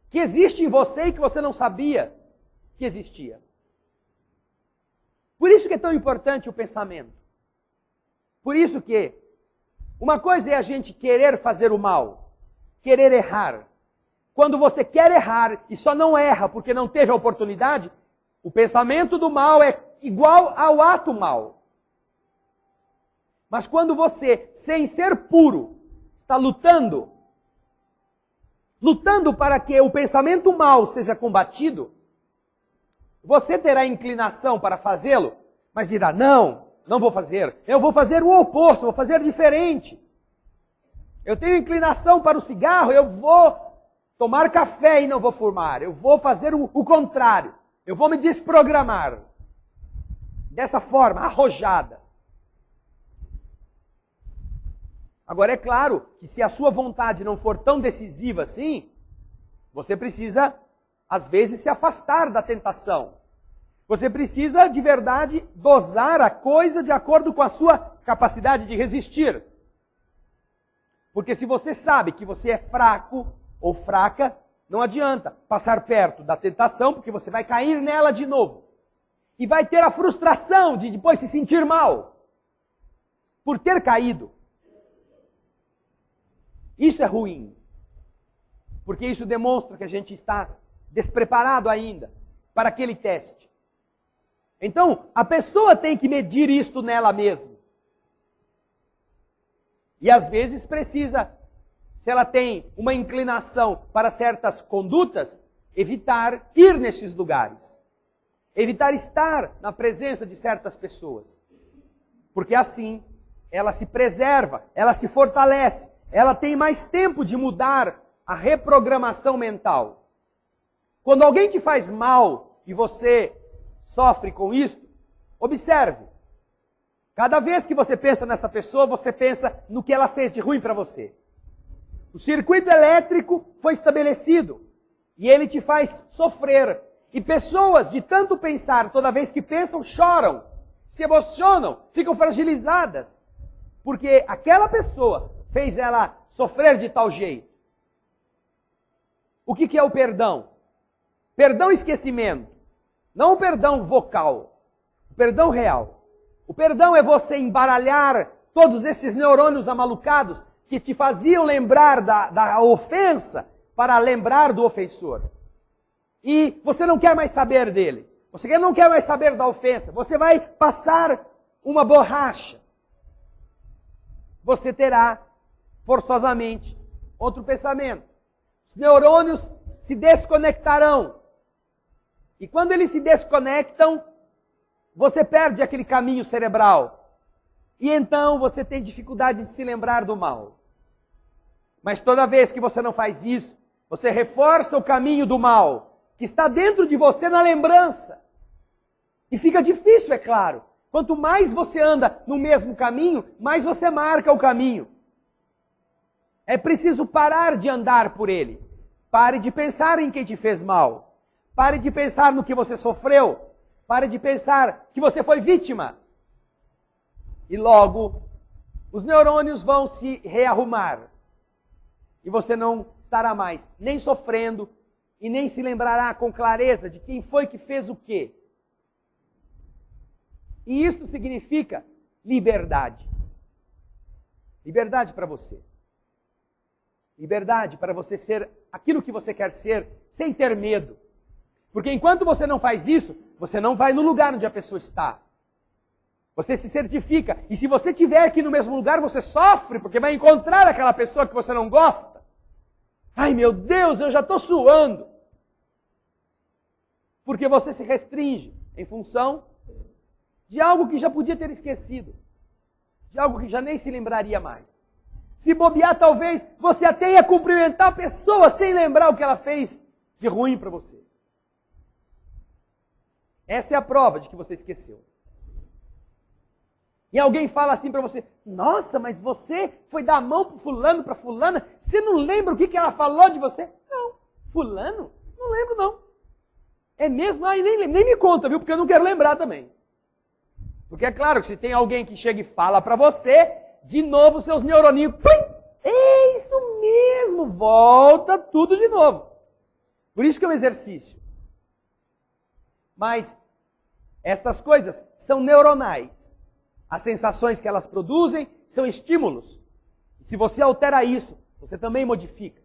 que existe em você e que você não sabia que existia. Por isso que é tão importante o pensamento. Por isso que uma coisa é a gente querer fazer o mal, querer errar. Quando você quer errar e só não erra porque não teve a oportunidade, o pensamento do mal é igual ao ato mal. Mas quando você, sem ser puro, está lutando para que o pensamento mal seja combatido, você terá inclinação para fazê-lo, mas dirá, não vou fazer. Eu vou fazer o oposto, vou fazer diferente. Eu tenho inclinação para o cigarro, eu vou tomar café e não vou fumar. Eu vou fazer o contrário. Eu vou me desprogramar. Dessa forma, arrojada. Agora é claro que se a sua vontade não for tão decisiva assim, você precisa, às vezes, se afastar da tentação. Você precisa, de verdade, dosar a coisa de acordo com a sua capacidade de resistir. Porque se você sabe que você é fraco ou fraca, não adianta passar perto da tentação, porque você vai cair nela de novo. E vai ter a frustração de depois se sentir mal por ter caído. Isso é ruim, porque isso demonstra que a gente está despreparado ainda para aquele teste. Então, a pessoa tem que medir isto nela mesma. E às vezes precisa, se ela tem uma inclinação para certas condutas, evitar ir nesses lugares. Evitar estar na presença de certas pessoas. Porque assim, ela se preserva, ela se fortalece. Ela tem mais tempo de mudar a reprogramação mental. Quando alguém te faz mal e você sofre com isso, observe. Cada vez que você pensa nessa pessoa, você pensa no que ela fez de ruim para você. O circuito elétrico foi estabelecido e ele te faz sofrer. E pessoas, de tanto pensar, toda vez que pensam, choram, se emocionam, ficam fragilizadas. Porque aquela pessoa fez ela sofrer de tal jeito. O que é o perdão? Perdão e esquecimento. Não o perdão vocal. O perdão real. O perdão é você embaralhar todos esses neurônios amalucados que te faziam lembrar da ofensa para lembrar do ofensor. E você não quer mais saber dele. Você não quer mais saber da ofensa. Você vai passar uma borracha. Você terá forçosamente outro pensamento. Os neurônios se desconectarão. E quando eles se desconectam, você perde aquele caminho cerebral. E então você tem dificuldade de se lembrar do mal. Mas toda vez que você não faz isso, você reforça o caminho do mal, que está dentro de você na lembrança. E fica difícil, é claro. Quanto mais você anda no mesmo caminho, mais você marca o caminho. É preciso parar de andar por ele. Pare de pensar em quem te fez mal. Pare de pensar no que você sofreu. Pare de pensar que você foi vítima. E logo, os neurônios vão se rearrumar. E você não estará mais nem sofrendo e nem se lembrará com clareza de quem foi que fez o quê. E isso significa liberdade. Liberdade para você. Liberdade para você ser aquilo que você quer ser, sem ter medo. Porque enquanto você não faz isso, você não vai no lugar onde a pessoa está. Você se certifica. E se você estiver aqui no mesmo lugar, você sofre, porque vai encontrar aquela pessoa que você não gosta. Ai, meu Deus, eu já estou suando. Porque você se restringe em função de algo que já podia ter esquecido. De algo que já nem se lembraria mais. Se bobear, talvez você até ia cumprimentar a pessoa sem lembrar o que ela fez de ruim para você. Essa é a prova de que você esqueceu. E alguém fala assim para você, nossa, mas você foi dar a mão para fulano, para fulana, você não lembra o que ela falou de você? Não, fulano? Não lembro não. É mesmo? Ah, nem me conta, viu? Porque eu não quero lembrar também. Porque é claro que se tem alguém que chega e fala para você, de novo seus neuroninhos, plim, é isso mesmo, volta tudo de novo. Por isso que é um exercício. Mas estas coisas são neuronais. As sensações que elas produzem são estímulos. E se você altera isso, você também modifica.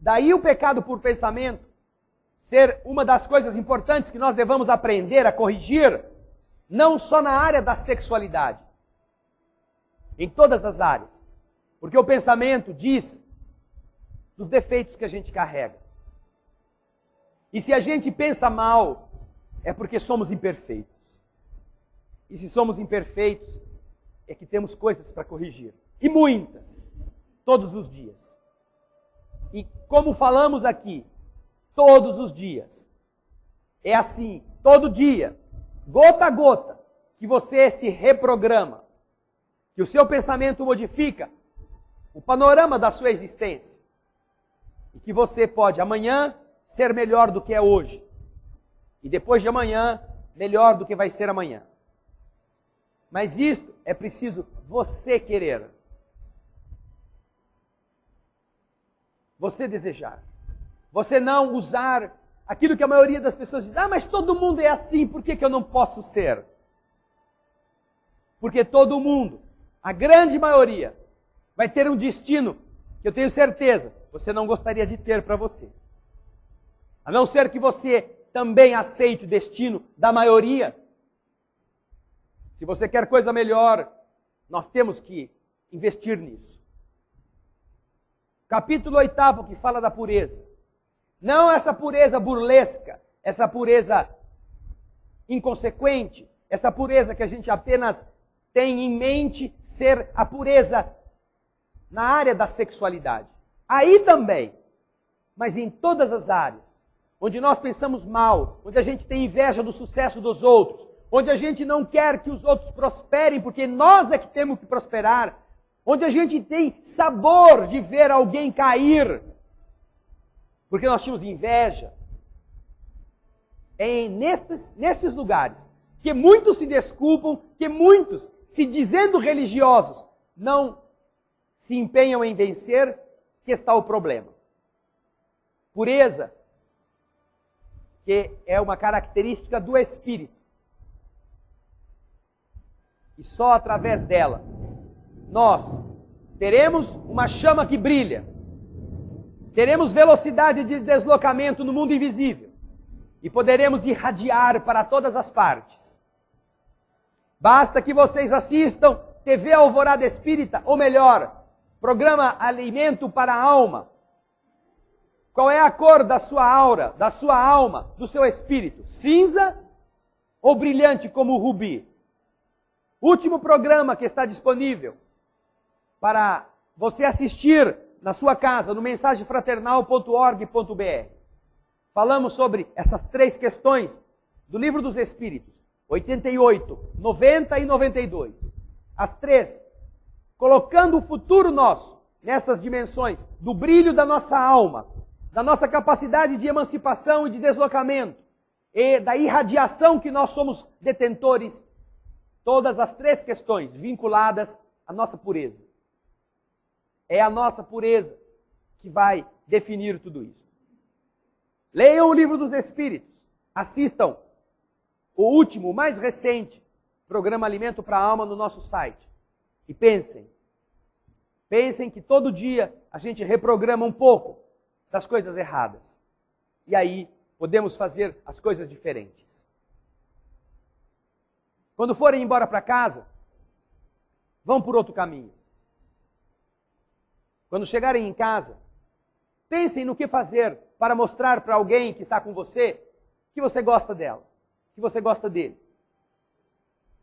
Daí o pecado por pensamento ser uma das coisas importantes que nós devamos aprender a corrigir, não só na área da sexualidade, em todas as áreas. Porque o pensamento diz dos defeitos que a gente carrega. E se a gente pensa mal, é porque somos imperfeitos. E se somos imperfeitos, é que temos coisas para corrigir. E muitas. Todos os dias. E como falamos aqui, todos os dias. É assim, todo dia, gota a gota, que você se reprograma. Que o seu pensamento modifica o panorama da sua existência. E que você pode amanhã ser melhor do que é hoje. E depois de amanhã, melhor do que vai ser amanhã. Mas isto é preciso você querer. Você desejar. Você não usar aquilo que a maioria das pessoas diz. Ah, mas todo mundo é assim, por que eu não posso ser? Porque todo mundo, a grande maioria, vai ter um destino que eu tenho certeza você não gostaria de ter para você. A não ser que você também aceite o destino da maioria. Se você quer coisa melhor, nós temos que investir nisso. Capítulo 8 que fala da pureza. Não essa pureza burlesca, essa pureza inconsequente, essa pureza que a gente apenas tem em mente ser a pureza na área da sexualidade. Aí também, mas em todas as áreas, onde nós pensamos mal, onde a gente tem inveja do sucesso dos outros, onde a gente não quer que os outros prosperem, porque nós é que temos que prosperar, onde a gente tem sabor de ver alguém cair, porque nós tínhamos inveja. É nesses lugares que muitos se desculpam, que muitos, se dizendo religiosos, não se empenham em vencer, que está o problema. Pureza, que é uma característica do Espírito. E só através dela, nós teremos uma chama que brilha. Teremos velocidade de deslocamento no mundo invisível. E poderemos irradiar para todas as partes. Basta que vocês assistam TV Alvorada Espírita, ou melhor, programa Alimento para a Alma. Qual é a cor da sua aura, da sua alma, do seu espírito? Cinza ou brilhante como o rubi? Último programa que está disponível para você assistir na sua casa, no mensagefraternal.org.br. Falamos sobre essas 3 questões do Livro dos Espíritos, 88, 90 e 92. As 3, colocando o futuro nosso nessas dimensões do brilho da nossa alma, da nossa capacidade de emancipação e de deslocamento, e da irradiação que nós somos detentores. Todas as 3 questões vinculadas à nossa pureza. É a nossa pureza que vai definir tudo isso. Leiam o Livro dos Espíritos. Assistam o último, o mais recente, programa Alimento para a Alma no nosso site. E pensem. Pensem que todo dia a gente reprograma um pouco das coisas erradas. E aí podemos fazer as coisas diferentes. quando forem embora para casa, vão por outro caminho. Quando chegarem em casa, pensem no que fazer para mostrar para alguém que está com você que você gosta dela, que você gosta dele.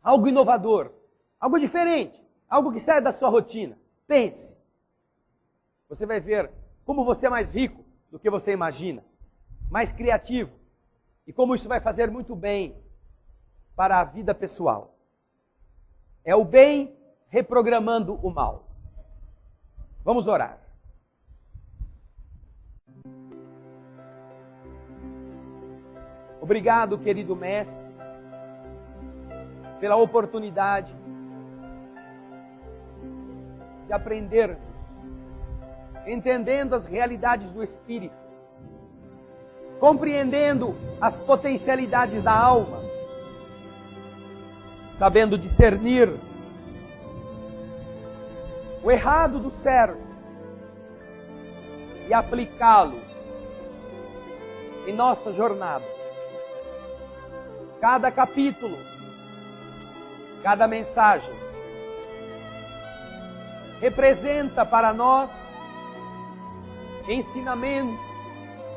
Algo inovador, algo diferente, algo que sai da sua rotina. Pense. Você vai ver como você é mais rico do que você imagina, mais criativo, e como isso vai fazer muito bem para a vida pessoal. É o bem reprogramando o mal. Vamos orar. Obrigado, querido mestre, pela oportunidade de aprendermos, entendendo as realidades do Espírito, compreendendo as potencialidades da alma, sabendo discernir o errado do certo e aplicá-lo em nossa jornada. Cada capítulo, cada mensagem representa para nós ensinamento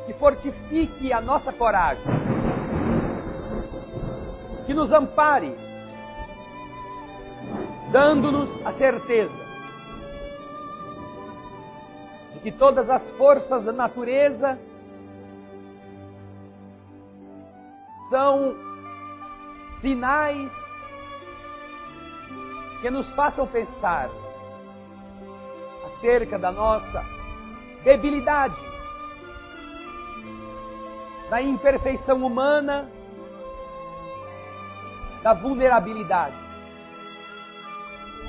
que fortifique a nossa coragem, que nos ampare, dando-nos a certeza de que todas as forças da natureza são sinais que nos façam pensar acerca da nossa debilidade, da imperfeição humana, da vulnerabilidade.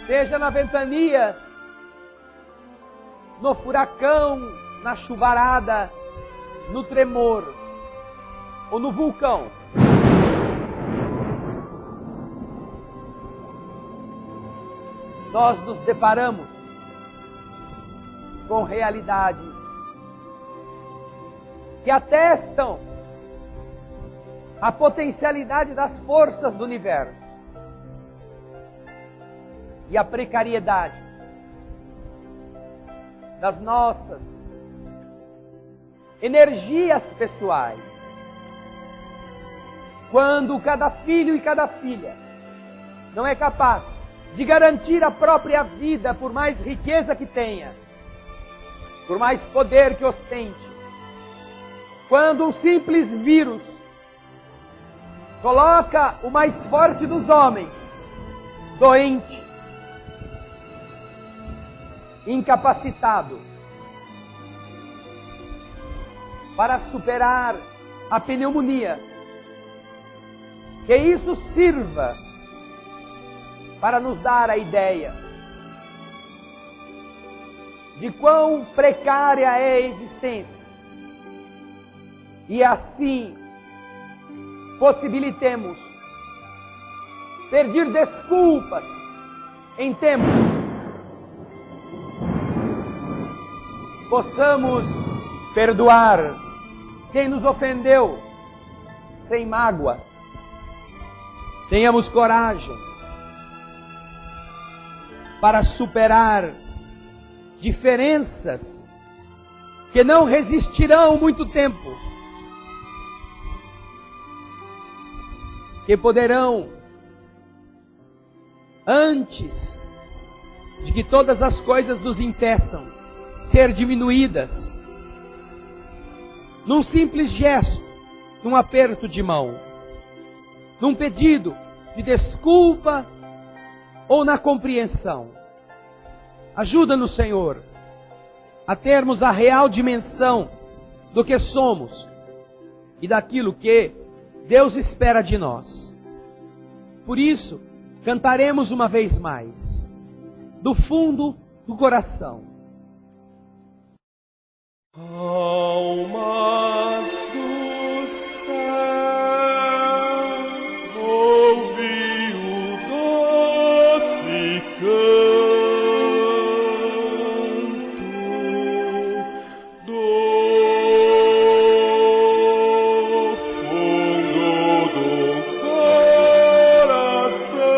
Seja na ventania, no furacão, na chuvarada, no tremor ou no vulcão. Nós nos deparamos com realidades que atestam a potencialidade das forças do universo e a precariedade das nossas energias pessoais. Quando cada filho e cada filha não é capaz de garantir a própria vida, por mais riqueza que tenha, por mais poder que ostente, quando um simples vírus coloca o mais forte dos homens doente, incapacitado para superar a pneumonia, que isso sirva para nos dar a ideia de quão precária é a existência, e assim possibilitemos pedir desculpas em tempo, possamos perdoar quem nos ofendeu sem mágoa, tenhamos coragem para superar diferenças que não resistirão muito tempo, que poderão, antes de que todas as coisas nos impeçam, ser diminuídas num simples gesto, num aperto de mão, num pedido de desculpa ou na compreensão. Ajuda-nos, Senhor, a termos a real dimensão do que somos e daquilo que Deus espera de nós. Por isso, cantaremos uma vez mais, do fundo do coração. Almas do céu, ouvi o doce canto do fundo do coração.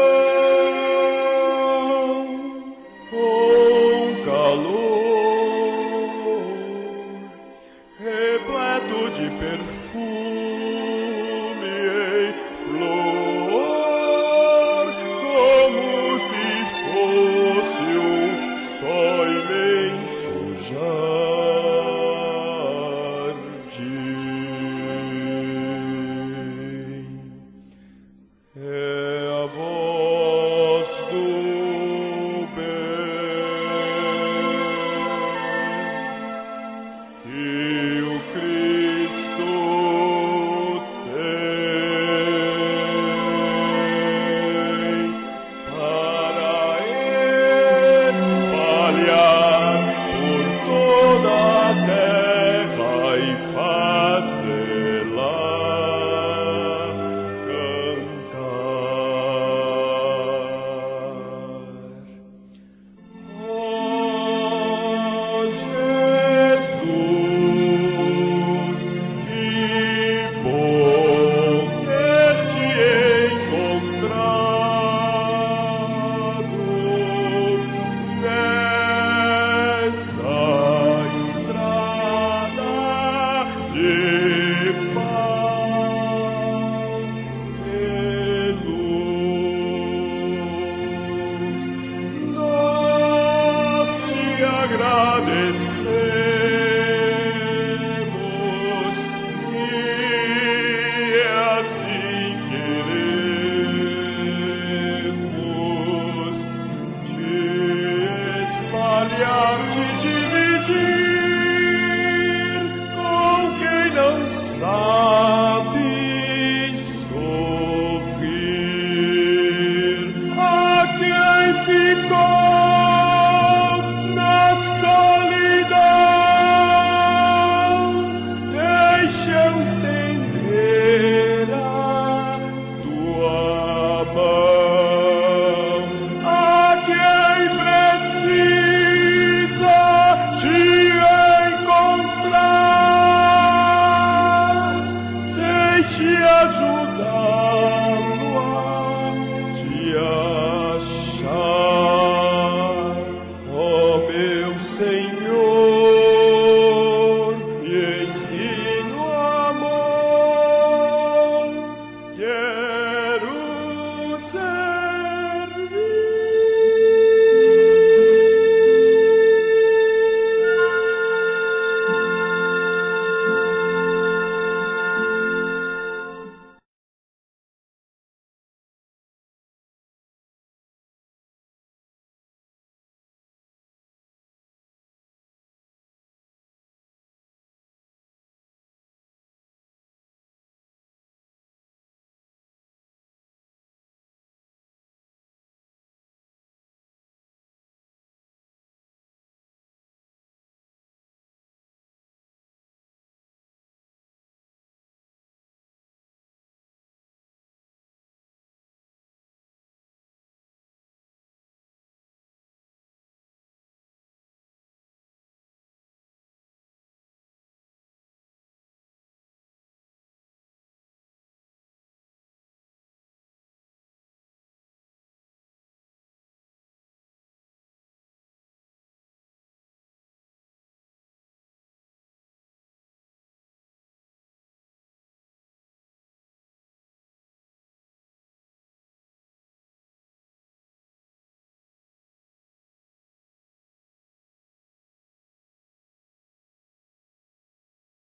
vai te ajudar, Lua, te